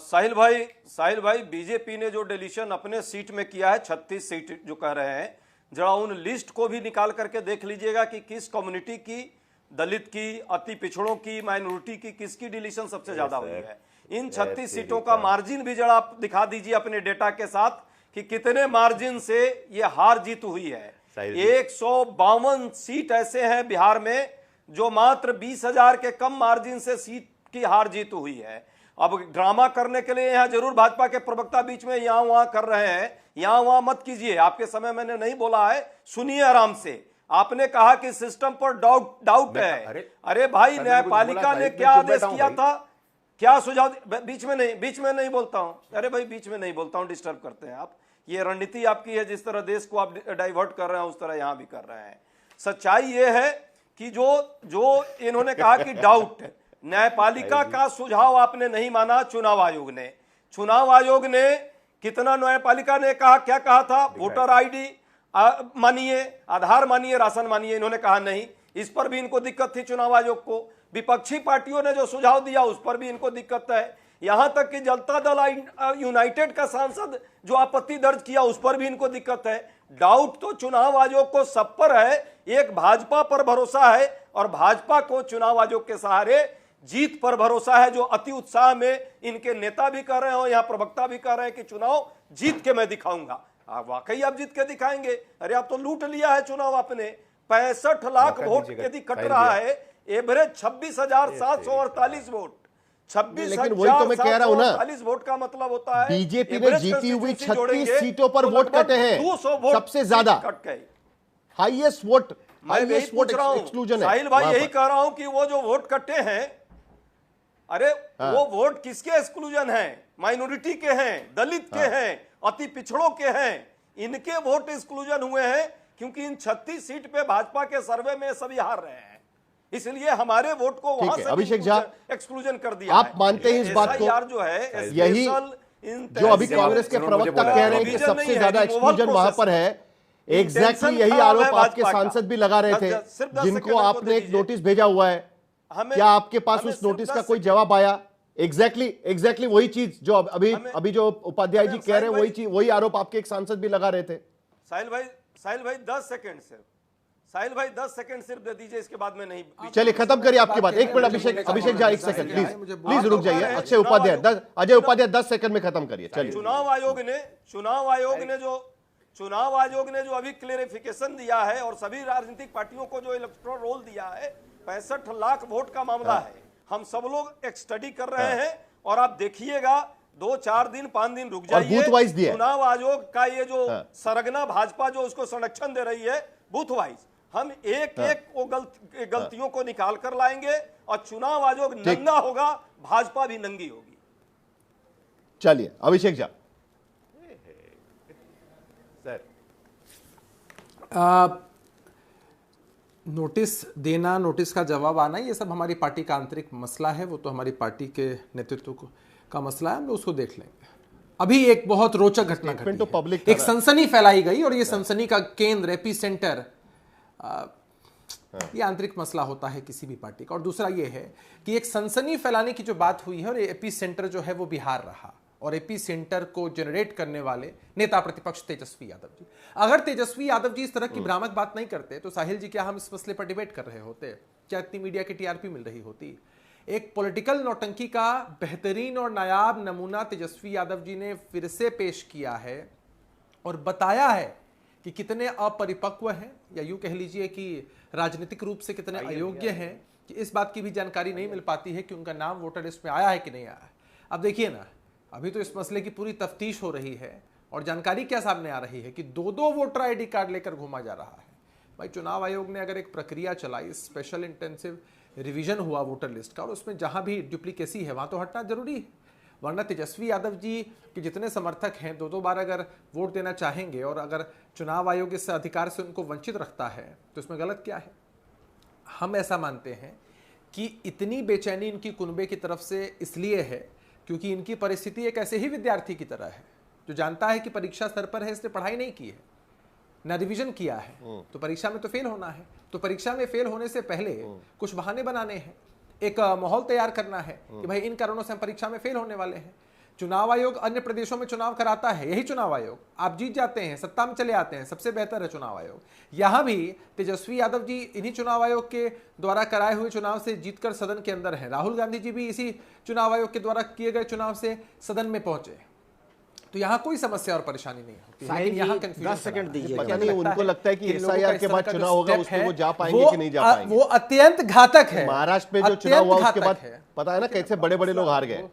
साहिल भाई, बीजेपी ने जो डिलीशन अपने सीट में किया है, 36 सीट जो कह रहे हैं, जरा उन लिस्ट को भी निकाल करके देख लीजिएगा कि किस कम्युनिटी की, दलित की, अति पिछड़ों की, माइनॉरिटी की, किसकी डिलीशन सबसे ज्यादा हुई है। इन 36 सीटों का मार्जिन भी जरा आप दिखा दीजिए अपने डेटा के साथ कि कितने मार्जिन से ये हार जीत हुई है। 152 सीट ऐसे हैं बिहार में जो मात्र 20,000 के कम मार्जिन से सीट की हार जीत हुई है। अब ड्रामा करने के लिए यहां जरूर भाजपा के प्रवक्ता बीच में यहां वहां कर रहे हैं, यहां वहां मत कीजिए, आपके समय मैंने नहीं बोला है, सुनिए आराम से। आपने कहा कि सिस्टम पर डाउट है। अरे भाई, न्यायपालिका ने क्या आदेश किया था, क्या सुझाव? बीच में नहीं बोलता हूं। अरे भाई, बीच में नहीं बोलता हूं, डिस्टर्ब करते हैं आप। ये रणनीति आपकी है, जिस तरह देश को आप डाइवर्ट कर रहे हैं उस तरह यहां भी कर रहे हैं। सच्चाई ये है कि जो इन्होंने कहा कि डाउट, न्यायपालिका का सुझाव आपने नहीं माना चुनाव आयोग ने। चुनाव आयोग ने कितना, न्यायपालिका ने कहा, क्या कहा था, वोटर आईडी मानिए, आधार मानिए, राशन मानिए, इन्होंने कहा नहीं। इस पर भी इनको दिक्कत थी चुनाव आयोग को। विपक्षी पार्टियों ने जो सुझाव दिया उस पर भी इनको दिक्कत है। यहां तक कि जनता दल यूनाइटेड का सांसद जो आपत्ति दर्ज किया उस पर भी इनको दिक्कत है। डाउट तो चुनाव आयोग को सब पर है, एक भाजपा पर भरोसा है और भाजपा को चुनाव आयोग के सहारे जीत पर भरोसा है, जो अति उत्साह में इनके नेता भी कह रहे हो, यहाँ प्रवक्ता भी कह रहे हैं कि चुनाव जीत के मैं दिखाऊंगा। वाकई आप जीत के दिखाएंगे? अरे आप तो लूट लिया है चुनाव आपने। 65 लाख वोट यदि कट रहा है, एवरेज 26,748 वोट, 26,748 वोट का मतलब होता है बीजेपी ने जीती हुई 36 सीटों पर वोट कटे हैं, 200 वोट सबसे ज्यादा कट गए, हाईएस्ट वोट, मैं यही पूछ रहा हूं एक्सक्लूजन है। साहिल भाई, यही कह रहा हूं कि वो जो वोट कटे हैं, अरे वो वोट किसके एक्सक्लूजन है? माइनॉरिटी के हैं, दलित के हैं, अति पिछड़ों के हैं, इनके वोट एक्सक्लूजन हुए हैं, क्योंकि इन 36 सीट पे भाजपा के सर्वे में सभी हार रहे हैं, इसलिए हमारे वोट को वहां से अभिषेक झा एक्सक्लूजन कर दिया। आप मानते हैं इस बात को? जो है यही जो अभी कांग्रेस के प्रवक्ता कह रहे हैं कि सबसे ज्यादा एक्सक्लूजन वहां पर है, एग्जैक्टली यही आरोप आपके सांसद भी लगा रहे थे, जिनको आपने एक नोटिस भेजा हुआ है। क्या आपके पास उस नोटिस का कोई जवाब आया? एग्जैक्टली वही चीज जो अभी जो उपाध्याय जी कह रहे हैं, वही आरोप आपके एक सांसद भी लगा रहे थे। साहिल भाई 10 सेकंड सिर्फ दे दीजिए, इसके बाद में नहीं। चलिए खत्म करिए आपकी बात। एक मिनट अभिषेक झा, एक सेकंड प्लीज रुक जाइए। अजय उपाध्याय 10 सेकंड में खत्म करिए। चलिए, चुनाव आयोग ने जो अभी क्लेरिफिकेशन दिया है और सभी राजनीतिक पार्टियों को जो इलेक्टोरल रोल दिया है, 65 लाख वोट का मामला है। हम सब लोग एक स्टडी कर रहे हैं और आप देखिएगा 2-4 दिन 5 दिन रुक जाइए। बूथ वाइज दिया चुनाव आयोग का ये जो सरगना भाजपा जो उसको संरक्षण दे रही है बूथ वाइज, हम एक वो गलतियों को निकाल कर लाएंगे और चुनाव आयोग नंगा होगा, भाजपा भी नंगी होगी। चलिए अभिषेक झा। सर, नोटिस देना, नोटिस का जवाब आना, ये सब हमारी पार्टी का आंतरिक मसला है। वो तो हमारी पार्टी के नेतृत्व का मसला है, हम लोग उसको देख लेंगे। अभी एक बहुत रोचक घटना घटी तो है। एक सनसनी फैलाई गई और ये सनसनी का केंद्र, एपी सेंटर, ये आंतरिक मसला होता है किसी भी पार्टी का। और दूसरा ये है कि एक सनसनी फैलाने की जो बात हुई है, और एपी सेंटर जो है वो बिहार रहा, और एपी सेंटर को जनरेट करने वाले नेता प्रतिपक्ष तेजस्वी यादव जी। अगर तेजस्वी यादव जी इस तरह की भ्रामक बात नहीं करते तो साहिल जी, क्या हम इस मसले पर डिबेट कर रहे होते? क्या इतनी मीडिया की टीआरपी मिल रही होती? एक पॉलिटिकल नौटंकी का बेहतरीन और नायाब नमूना तेजस्वी यादव जी ने फिर से पेश किया है और बताया है कि कितने अपरिपक्व हैं, या यूं कह लीजिए कि राजनीतिक रूप से कितने अयोग्य हैं, कि इस बात की भी जानकारी नहीं मिल पाती है कि उनका नाम वोटर लिस्ट में आया है कि नहीं आया है। अब देखिए ना, अभी तो इस मसले की पूरी तफ्तीश हो रही है और जानकारी क्या सामने आ रही है कि 2-2 वोटर आईडी कार्ड लेकर घूमा जा रहा है। भाई, चुनाव आयोग ने अगर एक प्रक्रिया चलाई, स्पेशल इंटेंसिव रिवीजन हुआ वोटर लिस्ट का, और उसमें जहां भी डुप्लीकेसी है वहां तो हटना जरूरी है। वरना तेजस्वी यादव जी के जितने समर्थक हैं 2-2 बार अगर वोट देना चाहेंगे और अगर चुनाव आयोग इस अधिकार से उनको वंचित रखता है तो इसमें गलत क्या है? हम ऐसा मानते हैं कि इतनी बेचैनी इनकी कुनबे की तरफ से इसलिए है क्योंकि इनकी परिस्थिति एक ऐसे ही विद्यार्थी की तरह है जो जानता है कि परीक्षा स्तर पर है, इसने पढ़ाई नहीं की है, ना रिवीजन किया है, तो परीक्षा में तो फेल होना है। तो परीक्षा में फेल होने से पहले कुछ बहाने बनाने हैं, एक माहौल तैयार करना है कि भाई इन कारणों से हम परीक्षा में फेल होने वाले हैं। चुनाव आयोग अन्य प्रदेशों में चुनाव कराता है, यही चुनाव आयोग, आप जीत जाते हैं, सत्ता में चले आते हैं, सबसे बेहतर है चुनाव आयोग। यहां भी तेजस्वी यादव जी इन्हीं चुनाव आयोग के द्वारा कराए हुए चुनाव से जीतकर सदन के अंदर हैं। राहुल गांधी जी भी इसी चुनाव आयोग के द्वारा किए गए चुनाव से सदन में पहुंचे। तो यहाँ कोई समस्या और परेशानी नहीं होती, लेकिन यहाँ कंफ्यूजन। 10 सेकंड दीजिए। पता नहीं उनको लगता है कि एसआईआर के बाद चुनाव होगा, उसमें वो जा पाएंगे कि नहीं जा पाएंगे। वो अत्यंत घातक है। महाराष्ट्र में जो चुनाव हुआ उसके बाद पता है ना कैसे बड़े बड़े लोग हार गए।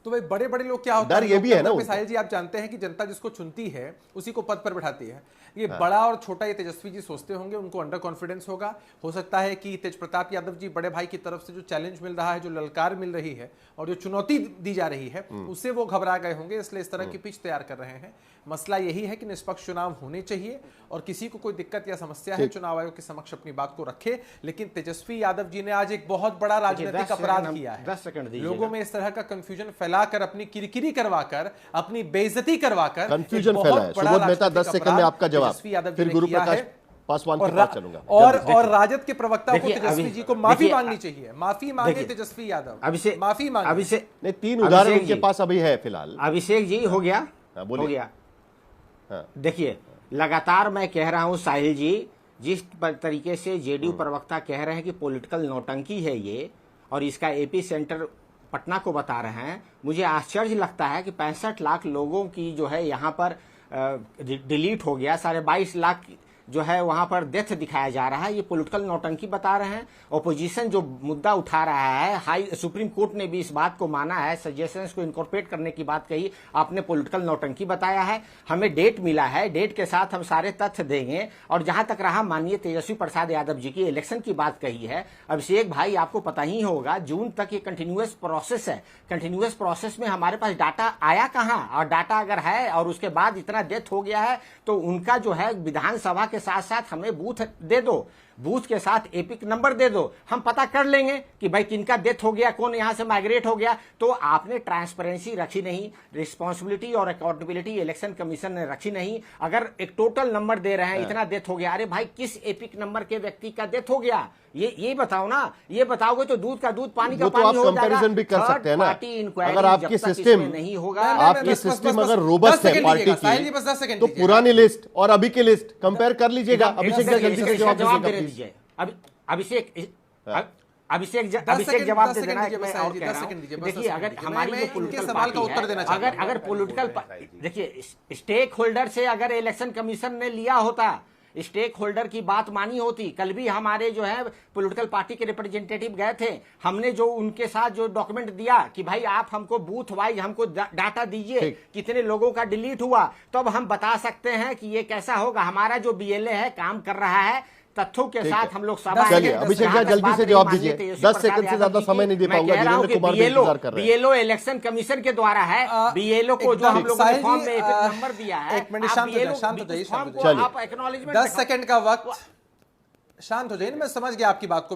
तो भाई बड़े बड़े लोग क्या होता डर ये भी है ना लोकतंत्र में उनको। साहिल जी, आप जानते हैं कि जनता जिसको चुनती है उसी को पद पर बैठाती है। ये बड़ा और छोटा ये तेजस्वी जी सोचते होंगे, उनको अंडर कॉन्फिडेंस होगा। हो सकता है कि तेज प्रताप यादव जी बड़े भाई की तरफ से जो चैलेंज मिल रहा है, जो ललकार मिल रही है और जो चुनौती दी जा रही है, उससे वो घबरा गए होंगे, इसलिए इस तरह की पिच तैयार कर रहे हैं। मसला यही है कि निष्पक्ष चुनाव होने चाहिए और किसी को कोई दिक्कत या समस्या है चुनाव आयोग के समक्ष अपनी बात को रखे। लेकिन तेजस्वी यादव जी ने आज एक बहुत बड़ा राजनीतिक अपराध किया है। 10 सेकंड दीजिएगा। लोगों में इस तरह का कंफ्यूजन फैलाकर, अपनी किरकिरी करवाकर, अपनी बेइज्जती करवाकर कंफ्यूजन फैला है। सुबोध मेहता 10 सेकंड में आपका जवाब, फिर गुरु प्रकाश पासवान के पास चलूंगा। और राजद के प्रवक्ता को तेजस्वी जी को माफी मांगनी चाहिए। माफी मांगे तेजस्वी यादव, अभिषेक माफी मांगे। अभिषेक नहीं, 3 उदाहरण उनके पास अभी है फिलहाल। अभिषेक जी हो गया, बोलिए। हो गया। हाँ। देखिए, लगातार मैं कह रहा हूं साहिल जी, जिस तरीके से जेडीयू प्रवक्ता कह रहे हैं कि पॉलिटिकल नौटंकी है ये, और इसका एपी सेंटर पटना को बता रहे हैं, मुझे आश्चर्य लगता है कि 65 लाख लोगों की जो है यहाँ पर डिलीट हो गया, 22.5 लाख जो है वहां पर डेथ दिखाया जा रहा है। ये पॉलिटिकल नौटंकी बता रहे हैं। ओपोजिशन जो मुद्दा उठा रहा है, सुप्रीम कोर्ट ने भी इस बात को माना है, सजेशंस को इनकॉर्पोरेट करने की बात कही, आपने पॉलिटिकल नौटंकी बताया है। हमें डेट मिला है, डेट के साथ हम सारे तथ्य देंगे। और जहां तक रहा माननीय तेजस्वी प्रसाद यादव जी की इलेक्शन की बात कही है, अभिषेक भाई आपको पता ही होगा, जून तक ये कंटिन्यूअस प्रोसेस है। कंटिन्यूअस प्रोसेस में हमारे पास डाटा आया कहां, और डाटा अगर है और उसके बाद इतना डेथ हो गया है, तो उनका जो है विधानसभा के साथ साथ हमें बूथ दे दो, बूथ के साथ एपिक नंबर दे दो, हम पता कर लेंगे कि भाई किनका डेथ हो गया, कौन यहां से माइग्रेट हो गया। तो आपने ट्रांसपेरेंसी रखी नहीं, रिस्पॉन्सिबिलिटी और अकाउंटेबिलिटी इलेक्शन कमीशन ने रखी नहीं। अगर एक टोटल नंबर दे रहे हैं, इतना डेथ हो गया, अरे भाई किस एपिक नंबर के व्यक्ति का डेथ हो गया, ये बताओ ना। ये बताओगे तो दूध का दूध, पानी का पानी हो जाएगा। कंपैरिजन भी कर सकते हैं ना। अगर आपकी सिस्टम नहीं होगा, आपकी सिस्टम अगर रोबस्ट है पार्टी की, तो पुरानी लिस्ट और अभी की लिस्ट कंपेयर कर लीजिएगा। अभिषेक जल्दी से जवाब दीजिए। अभिषेक जवाब दे देना है। मैं और कह रहा हूं, देखिए अगर हमारी जो पॉलिटिकल सवाल का उत्तर देना चाहता हूं, अगर पॉलिटिकल, देखिए स्टेक होल्डर से अगर इलेक्शन कमीशन ने लिया होता, स्टेक होल्डर की बात मानी होती, कल भी हमारे जो है पॉलिटिकल पार्टी के रिप्रेजेंटेटिव गए थे, हमने जो उनके साथ जो डॉक्यूमेंट दिया कि भाई आप हमको बूथ वाइज हमको डाटा दीजिए, कितने लोगों का डिलीट हुआ, तो अब हम बता सकते हैं कि ये कैसा होगा। हमारा जो बीएलए है काम कर रहा है, तथ्यों के साथ हम लोग सभा। चलिए अभिषेक जी जल्दी से जवाब दीजिए, 10 सेकंड से ज्यादा समय नहीं दे पाऊंगा। वीरेंद्र कुमार भी इंतजार कर रहे हैं। बीएलओ इलेक्शन कमीशन के द्वारा है, बीएलओ को जो हम लोगों ने फॉर्म में नंबर दिया है, एक मिनट शांत हो जाइए, आप एक्नॉलेजमेंट 10 सेकंड का वक्त, शांत हो जाइए। मैं समझ गया आपकी बात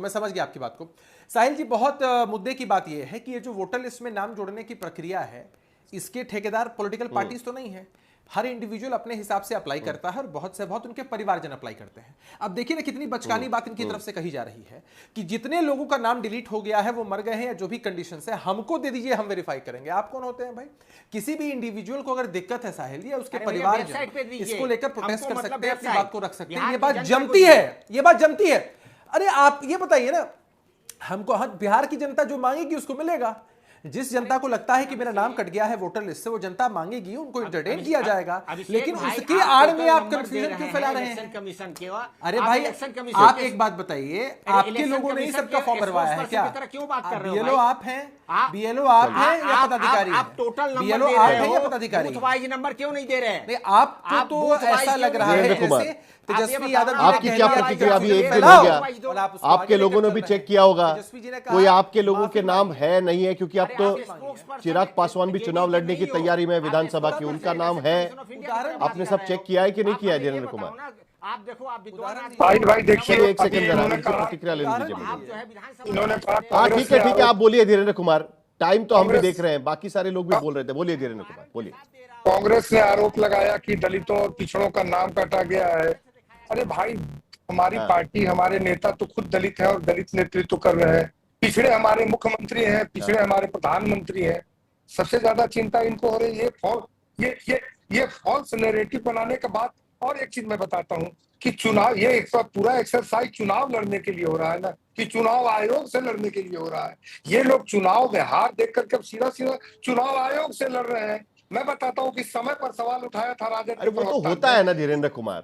को, साहिल जी बहुत मुद्दे की बात यह है कि ये जो वोटर लिस्ट में नाम जोड़ने की प्रक्रिया है, इसके ठेकेदार पॉलिटिकल पार्टीज तो नहीं है, हर इंडिविजुअल अपने हिसाब से अप्लाई करता है और बहुत से बहुत उनके परिवारजन अप्लाई करते हैं। अब देखिए ना कितनी बचकानी बात इनकी तरफ से कही जा रही है कि जितने लोगों का नाम डिलीट हो गया है, वो मर गए हैं या जो भी कंडीशंस है, हमको दे दीजिए, हम वेरीफाई करेंगे। आप कौन होते हैं भाई? किसी भी इंडिविजुअल को अगर दिक्कत है साहिल या उसके परिवार इसको लेकर प्रोटेस्ट कर सकते हैं, अपनी बात को रख सकते हैं। ये बात जमती है। अरे आप ये बताइए ना, हमको बिहार की जनता जो मांगेगी उसको मिलेगा। जिस जनता को लगता है कि मेरा नाम कट गया है वोटर लिस्ट से, वो जनता मांगेगी, उनको इंटरटेन किया जाएगा। लेकिन उसकी आड़ में आप कंफ्यूजन क्यों फैला रहे हैं? कमीशन के अरे भाई आप एक बात बताइए, आपके लोगों ने ही सबका फॉर्म भरवाया है क्या? क्यों बात कर रहे हो? बीएलओ आप हैं या पदाधिकारी? आप टोटल बीएलओ आप हैं या पदाधिकारी? बूथ वाइज नंबर क्यों नहीं दे रहे? आपको तो ऐसा लग रहा है जैसे तेजस्वी यादव, आपकी क्या प्रतिक्रिया? अभी एक दिन हो गया, आपके लोगों ने भी चेक किया होगा, कोई आपके लोगों के नाम है नहीं है? क्योंकि अब तो चिराग पासवान भी चुनाव लड़ने की तैयारी में विधानसभा की, उनका नाम है। आपने सब चेक किया है कि नहीं किया है धीरेन्द्र कुमार? आप देखो, आप भाई देखिए, एक सेकंड जरा प्रतिक्रिया ले लीजिए। इन्होंने हाँ ठीक है, आप बोलिए धीरेन्द्र कुमार, टाइम तो हम भी देख रहे हैं, बाकी सारे लोग भी बोल रहे थे। बोलिए धीरेन्द्र कुमार, बोलिए। कांग्रेस ने आरोप लगाया कि दलितों और पिछड़ों का नाम काटा गया है। अरे भाई, हमारी पार्टी, हमारे नेता तो खुद दलित है और दलित नेतृत्व कर रहे हैं। पिछड़े हमारे मुख्यमंत्री हैं, पिछड़े हमारे प्रधानमंत्री हैं। सबसे ज्यादा चिंता इनको हो रही है ये फॉल्स नैरेटिव बनाने के बाद। और एक चीज मैं बताता हूँ कि चुनाव, ये पूरा एक्सरसाइज चुनाव लड़ने के लिए हो रहा है ना, कि चुनाव आयोग से लड़ने के लिए हो रहा है। ये लोग चुनाव में हार देख करके सीधा चुनाव आयोग से लड़ रहे हैं। मैं बताता हूँ कि समय पर सवाल उठाया था राजद। वो तो होता है ना धीरेन्द्र कुमार,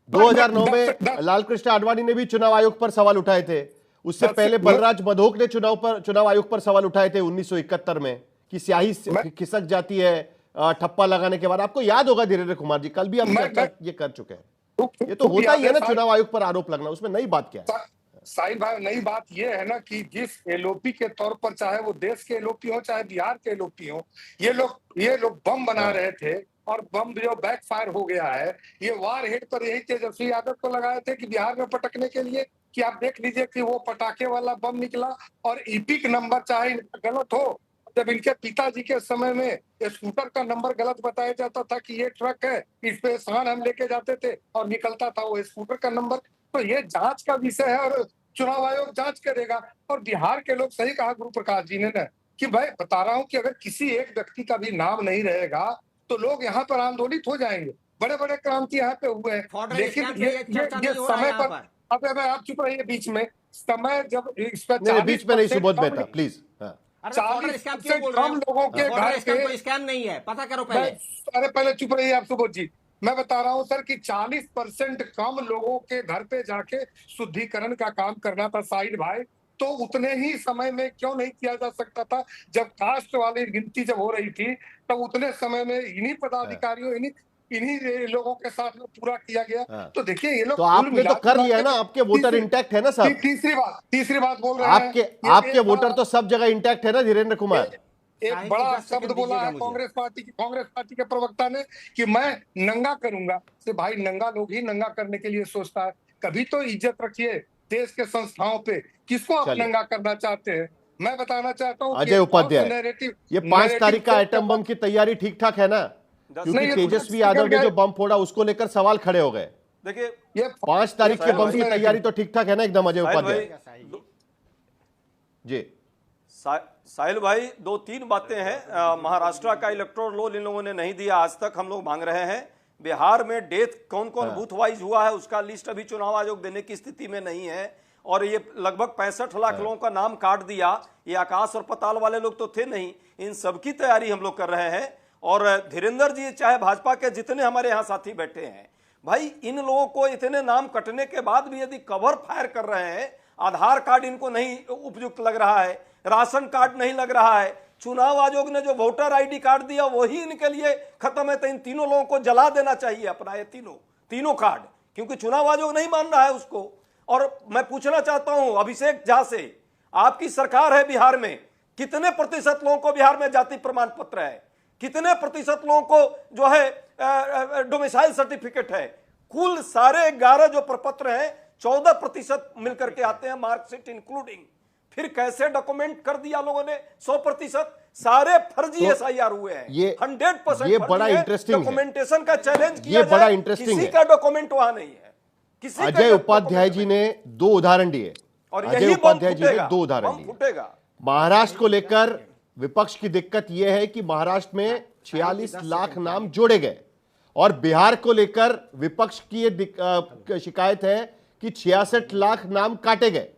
2009 में लाल कृष्ण आडवाणी ने भी चुनाव आयोग पर सवाल उठाए थे। उससे पहले बलराज मधोक ने चुनाव आयोग पर सवाल उठाए थे 1971 में कि स्याही खिसक जाती है ठप्पा लगाने के बाद। आपको याद होगा धीरेन्द्र कुमार जी, कल भी हम चर्चा ये कर चुके हैं। ये तो होता ही है ना चुनाव आयोग पर आरोप लगना, उसमें नई बात क्या है? साहिल भाई, नई बात यह है ना कि जिस एलओपी के तौर पर, चाहे वो देश के एलओपी हो चाहे बिहार के एलओपी हो, ये लोग बम बना रहे थे और बम जो बैकफायर हो गया है। ये वार हेड पर यही तेजस्वी यादव को लगाए थे कि बिहार में पटकने के लिए, कि आप देख लीजिए कि वो पटाखे वाला बम निकला और ईपिक नंबर चाहे गलत हो। जब इनके पिताजी के समय में स्कूटर का नंबर गलत बताया जाता था कि ये ट्रक है, इस पे सामान हम लेके जाते थे और निकलता था वो स्कूटर का नंबर। तो ये जांच का विषय है और चुनाव आयोग जांच करेगा। और बिहार के लोग, सही कहा गुरु प्रकाश जी ने ना, कि भाई बता रहा हूं कि अगर किसी एक व्यक्ति का भी नाम नहीं रहेगा तो लोग यहाँ पर आंदोलित हो जाएंगे। बड़े बड़े क्रांति यहाँ पे हुए हैं, लेकिन ये समय पर, अब आप चुप रहिए बीच में, समय जब इस पर बीच में नहीं सुबोध मेहता प्लीज। 40% कम लोगों के घर पे स्कैम नहीं है, पता करो पहले। अरे पहले चुप रहिए आप सुबोध जी, मैं बता रहा हूं सर कि 40% कम लोगों के घर पे जाके शुद्धिकरण का काम करना था साहिल भाई। तो उतने ही समय में क्यों नहीं किया जा सकता था? जब कास्ट वाली गिनती जब हो रही थी तब उतने समय में इन्हीं पदाधिकारियों, इन्हीं लोगों के साथ में पूरा किया गया। तो देखिए ये लोग, तो आपने तो कर लिया ना, आपके वोटर इंटैक्ट है ना साहब। तीसरी बात बोल रहे हैं, आपके वोटर तो सब जगह इंटैक्ट है ना धीरेन्द्र कुमार। एक बड़ा शब्द बोला है कांग्रेस पार्टी के प्रवक्ता ने कि मैं नंगा करूंगा। से भाई, नंगा लोग ही नंगा करने के लिए सोचता है। कभी तो इज्जत रखिए देश के संस्थाओं पे, किसको आप नंगा करना चाहते हैं? मैं बताना चाहता हूँ अजय उपाध्याय, ये 5 तारीख का एटम बम की तैयारी ठीक ठाक है ना? क्योंकि तेजस्वी यादव ने जो बम फोड़ा उसको लेकर सवाल खड़े हो गए। देखिए ये 5 तारीख के बम की तैयारी तो ठीक ठाक है ना एकदम अजय उपाध्याय जी? साहिल भाई, 2-3 बातें हैं। महाराष्ट्र का इलेक्टोरल रोल इन लोगों ने नहीं दिया आज तक, हम लोग मांग रहे हैं। बिहार में डेथ कौन कौन बूथ वाइज हुआ है उसका लिस्ट अभी चुनाव आयोग देने की स्थिति में नहीं है। और ये लगभग 65 लाख लोगों का नाम काट दिया। ये आकाश और पताल वाले लोग तो थे नहीं। इन सबकी तैयारी हम लोग कर रहे हैं। और धीरेन्द्र जी, चाहे भाजपा के जितने हमारे यहाँ साथी बैठे हैं, भाई इन लोगों को इतने नाम कटने के बाद भी यदि कवर फायर कर रहे हैं, आधार कार्ड इनको नहीं उपयुक्त लग रहा है, राशन कार्ड नहीं लग रहा है, चुनाव आयोग ने जो वोटर आईडी कार्ड दिया वही इनके लिए खत्म है, तो इन तीनों लोगों को जला देना चाहिए अपना ये तीनों कार्ड, क्योंकि चुनाव आयोग नहीं मान रहा है उसको। और मैं पूछना चाहता हूं अभिषेक झा से, आपकी सरकार है बिहार में, कितने प्रतिशत लोगों को बिहार में जाति प्रमाण पत्र है? कितने प्रतिशत लोगों को जो है डोमिसाइल सर्टिफिकेट है? कुल सारे 11 जो प्रपत्र हैं 14% मिलकर के आते हैं, मार्कशीट इंक्लूडिंग। फिर कैसे डॉक्यूमेंट कर दिया लोगों ने 100%? सारे फर्जी एसआईआर हुए हैं। ये 100% ये बड़ा इंटरेस्टिंग है। डॉक्यूमेंटेशन का चैलेंज किया, ये बड़ा इंटरेस्टिंग किसी का डॉक्यूमेंट वहां नहीं है। अजय उपाध्याय जी ने 2 उदाहरण दिए, और अजय उपाध्याय जी ने 2 उदाहरण दिए। फूटेगा। महाराष्ट्र को लेकर विपक्ष की दिक्कत यह है कि महाराष्ट्र में 46 लाख नाम जोड़े गए, और बिहार को लेकर विपक्ष की ये शिकायत है कि 66 लाख नाम काटे गए।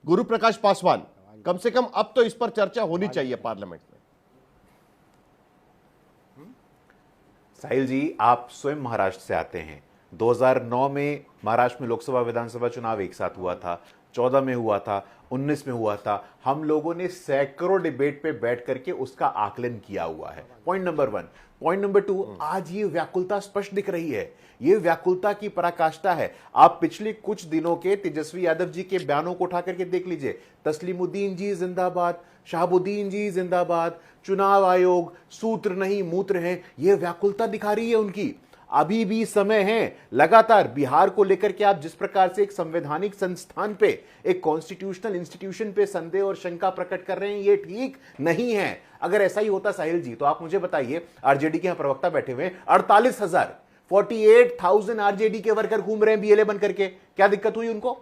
गुरु प्रकाश पासवान, कम से कम अब तो इस पर चर्चा होनी चाहिए पार्लियामेंट में। साहिल जी, आप स्वयं महाराष्ट्र से आते हैं। 2009 में महाराष्ट्र में लोकसभा विधानसभा चुनाव एक साथ हुआ था, 14 में हुआ था, 19 में हुआ था। हम लोगों ने सैकड़ों डिबेट पे बैठ करके उसका आकलन किया हुआ है। Point number 1। पॉइंट नंबर 2, आज ये व्याकुलता स्पष्ट दिख रही है। ये व्याकुलता की पराकाष्ठा है। आप पिछले कुछ दिनों के तेजस्वी यादव जी के बयानों को उठा करके देख लीजिए। तस्लीमुद्दीन जी जिंदाबाद, शहाबुद्दीन जी जिंदाबाद, चुनाव आयोग सूत्र नहीं मूत्र है, यह व्याकुलता दिखा रही है उनकी। अभी भी समय है। लगातार बिहार को लेकर के आप जिस प्रकार से एक संवैधानिक संस्थान पे, एक कॉन्स्टिट्यूशनल इंस्टीट्यूशन पे संदेह और शंका प्रकट कर रहे हैं, ये ठीक नहीं है। अगर ऐसा ही होता साहिल जी, तो आप मुझे बताइए, आरजेडी के यहां प्रवक्ता बैठे हुए 48,000 आरजेडी के वर्कर घूम रहे हैं बीएलए बन करके, क्या दिक्कत हुई उनको?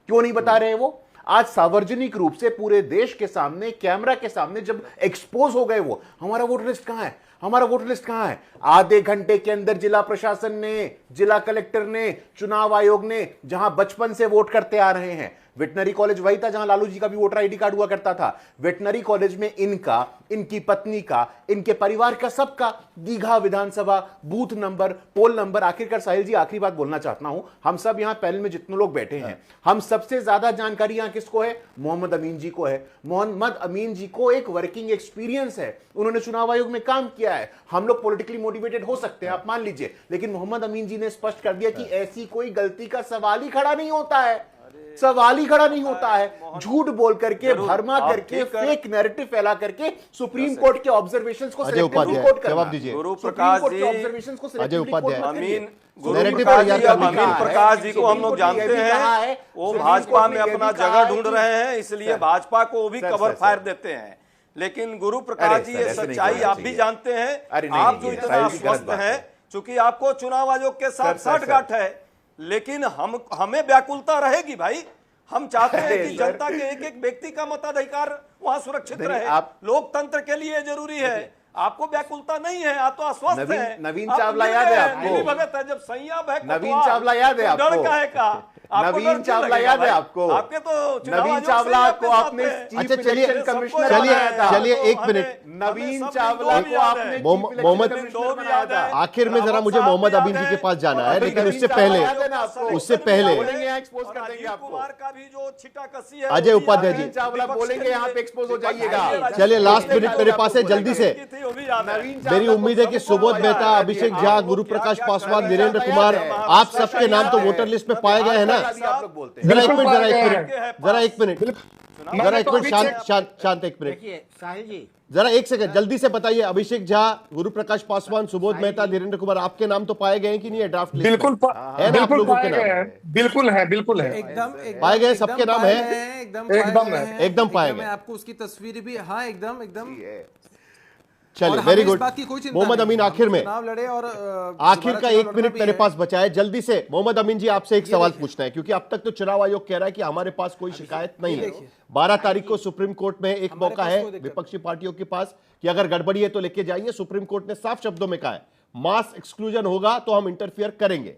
क्यों नहीं बता रहे हैं वो? आज सार्वजनिक रूप से पूरे देश के सामने, कैमरा के सामने जब एक्सपोज हो गए वो, हमारा वोटर लिस्ट कहां है, हमारा वोटर लिस्ट कहां है? आधे घंटे के अंदर जिला प्रशासन ने, जिला कलेक्टर ने, चुनाव आयोग ने, जहां बचपन से वोट करते आ रहे हैं, वेटनरी कॉलेज वही था जहां लालू जी का भी वोटर आईडी कार्ड हुआ करता था। वेटनरी कॉलेज में इनका, इनकी पत्नी का, इनके परिवार का, सबका दीघा विधानसभा बूथ नंबर, पोल नंबर। आखिरकार साहिल जी, आखिरी बात बोलना चाहता हूं, हम सब यहां पैनल में जितने लोग बैठे हैं, हम सबसे ज्यादा जानकारी यहां किसको है? मोहम्मद अमीन जी को है। मोहम्मद अमीन जी को एक वर्किंग एक्सपीरियंस है, उन्होंने चुनाव आयोग में काम किया है। हम लोग पॉलिटिकली मोटिवेटेड हो सकते हैं, आप मान लीजिए, लेकिन मोहम्मद अमीन जी ने स्पष्ट कर दिया कि ऐसी कोई गलती का सवाल ही खड़ा नहीं होता है, सवाल ही खड़ा नहीं होता है। झूठ बोल करके, भरमा करके, फेक नैरेटिव फैला करके सुप्रीम कोर्ट के ऑब्जर्वेशंस को सिलेक्टिवली कोट करना। जवाब दीजिए। गुरु प्रकाश जी, ऑब्जर्वेशंस को सिलेक्टिवली कोट करना। अमीन प्रकाश जी को हम लोग जानते हैं, वो भाजपा में अपना जगह ढूंढ रहे हैं, इसलिए भाजपा को भी कवर फायर देते हैं। लेकिन गुरु प्रकाश जी, ये सच्चाई आप भी जानते हैं। आप जो इतना आश्वस्त हैं, चूंकि आपको चुनाव आयोग के साथ साठगांठ है, लेकिन हमें व्याकुलता रहेगी भाई। हम चाहते हैं कि जनता के एक एक व्यक्ति का मताधिकार वहां सुरक्षित रहे। लोकतंत्र के लिए जरूरी है। आपको व्याकुलता नहीं है, आप तो आश्वस्त हैं। नवीन चावला याद है आपको? भगत है, जब संयम है, नवीन चावला याद है आपको? डर काहे का? नवीन चावला याद है आपको? आपके तो नवीन चावला को आपने चीफ इलेक्शन कमिश्नर बनाया था। चलिए एक मिनट, नवीन चावला को आपने मोहम्मद, आखिर में जरा मुझे मोहम्मद अमीन जी के पास जाना है, लेकिन उससे पहले अजय उपाध्याय जी चावला बोलेंगे, यहाँ पे एक्सपोज हो जाइएगा। चलिए लास्ट मिनट मेरे पास है, जल्दी से। मेरी उम्मीद है कि सुबोध मेहता, अभिषेक झा, गुरु प्रकाश पासवान, वीरेंद्र कुमार, आप सबके नाम तो वोटर लिस्ट में पाए गए हैं ना? जरा एक मिनट, शांत एक मिनट, साहिल जी जरा एक सेकंड, जल्दी से बताइए। अभिषेक झा, गुरु प्रकाश पासवान, सुबोध मेहता, धीरेन्द्र कुमार, आपके नाम तो पाए गए हैं कि नहीं है ड्राफ्ट लिस्ट? बिल्कुल पाए गए हैं, बिल्कुल है एकदम पाए गए, सबके नाम है, एकदम पाए गए। आपको उसकी तस्वीर भी, हाँ एकदम। चलिए, वेरी गुड। मोहम्मद अमीन, आखिर में लड़े और आखिर का 1 मिनट मेरे पास बचा है, जल्दी से। मोहम्मद अमीन जी, आपसे एक सवाल पूछना है, क्योंकि अब तक तो चुनाव आयोग कह रहा है कि हमारे पास कोई शिकायत नहीं है। 12 तारीख को सुप्रीम कोर्ट में एक मौका है विपक्षी पार्टियों के पास कि अगर गड़बड़ी है तो लेके जाइए। सुप्रीम कोर्ट ने साफ शब्दों में कहा है, मास एक्सक्लूजन होगा तो हम इंटरफियर करेंगे।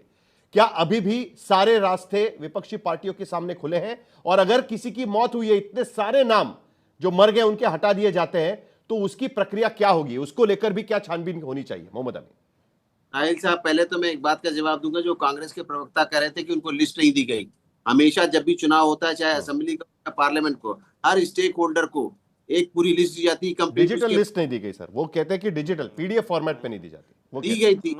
क्या अभी भी सारे रास्ते विपक्षी पार्टियों के सामने खुले हैं? और अगर किसी की मौत हुई है, इतने सारे नाम जो मर गए उनके हटा दिए जाते हैं, तो उसकी प्रक्रिया क्या होगी? उसको लेकर भी क्या छानबीन होनी चाहिए? मोहम्मद अमीन साहिल साहब, पहले तो मैं एक बात का जवाब दूंगा। जो कांग्रेस के प्रवक्ता कह रहे थे कि उनको लिस्ट नहीं दी गई, हमेशा जब भी चुनाव होता है, चाहे असेंबली का, पार्लियामेंट को, हर स्टेक होल्डर को एक पूरी लिस्ट दी जाती है। कंप्लीट डिजिटल लिस्ट नहीं दी गई सर, वो कहते हैं कि डिजिटल पीडीएफ फॉर्मेट में नहीं दी जाती, वो दी गई थी।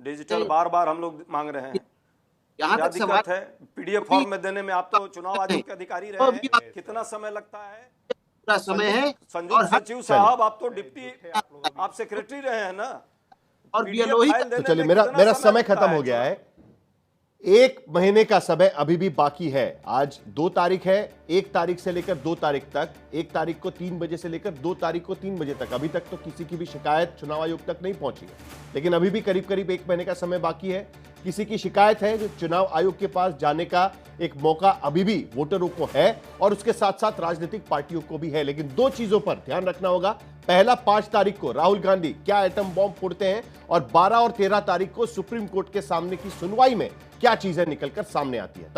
डिजिटल बार हम लोग मांग रहे हैं। यहाँ तक सवाल है पीडीएफ फॉर्म में देने में, आप तो चुनाव आयोग के अधिकारी रहे हैं, कितना समय लगता है? समय है। संयुक्त सचिव साहब, आप तो डिप्टी, आप सेक्रेटरी रहे हैं ना? और तो चलिए, मेरा समय खत्म हो गया है। 1 महीने का समय अभी भी बाकी है। आज 2 तारीख है, 1 तारीख से लेकर 2 तारीख तक, 1 तारीख को 3 बजे से लेकर 2 तारीख को 3 बजे तक, अभी तक तो किसी की भी शिकायत चुनाव आयोग तक नहीं पहुंची है। लेकिन अभी भी करीब 1 महीने का समय बाकी है। किसी की शिकायत है जो चुनाव आयोग के पास जाने का एक मौका अभी भी वोटरों को है, और उसके साथ साथ राजनीतिक पार्टियों को भी है। लेकिन 2 चीजों पर ध्यान रखना होगा। पहला, 5 तारीख को राहुल गांधी क्या एटम बॉम्ब फोड़ते हैं, और 12 और 13 तारीख को सुप्रीम कोर्ट के सामने की सुनवाई में क्या चीजें निकलकर सामने आती है।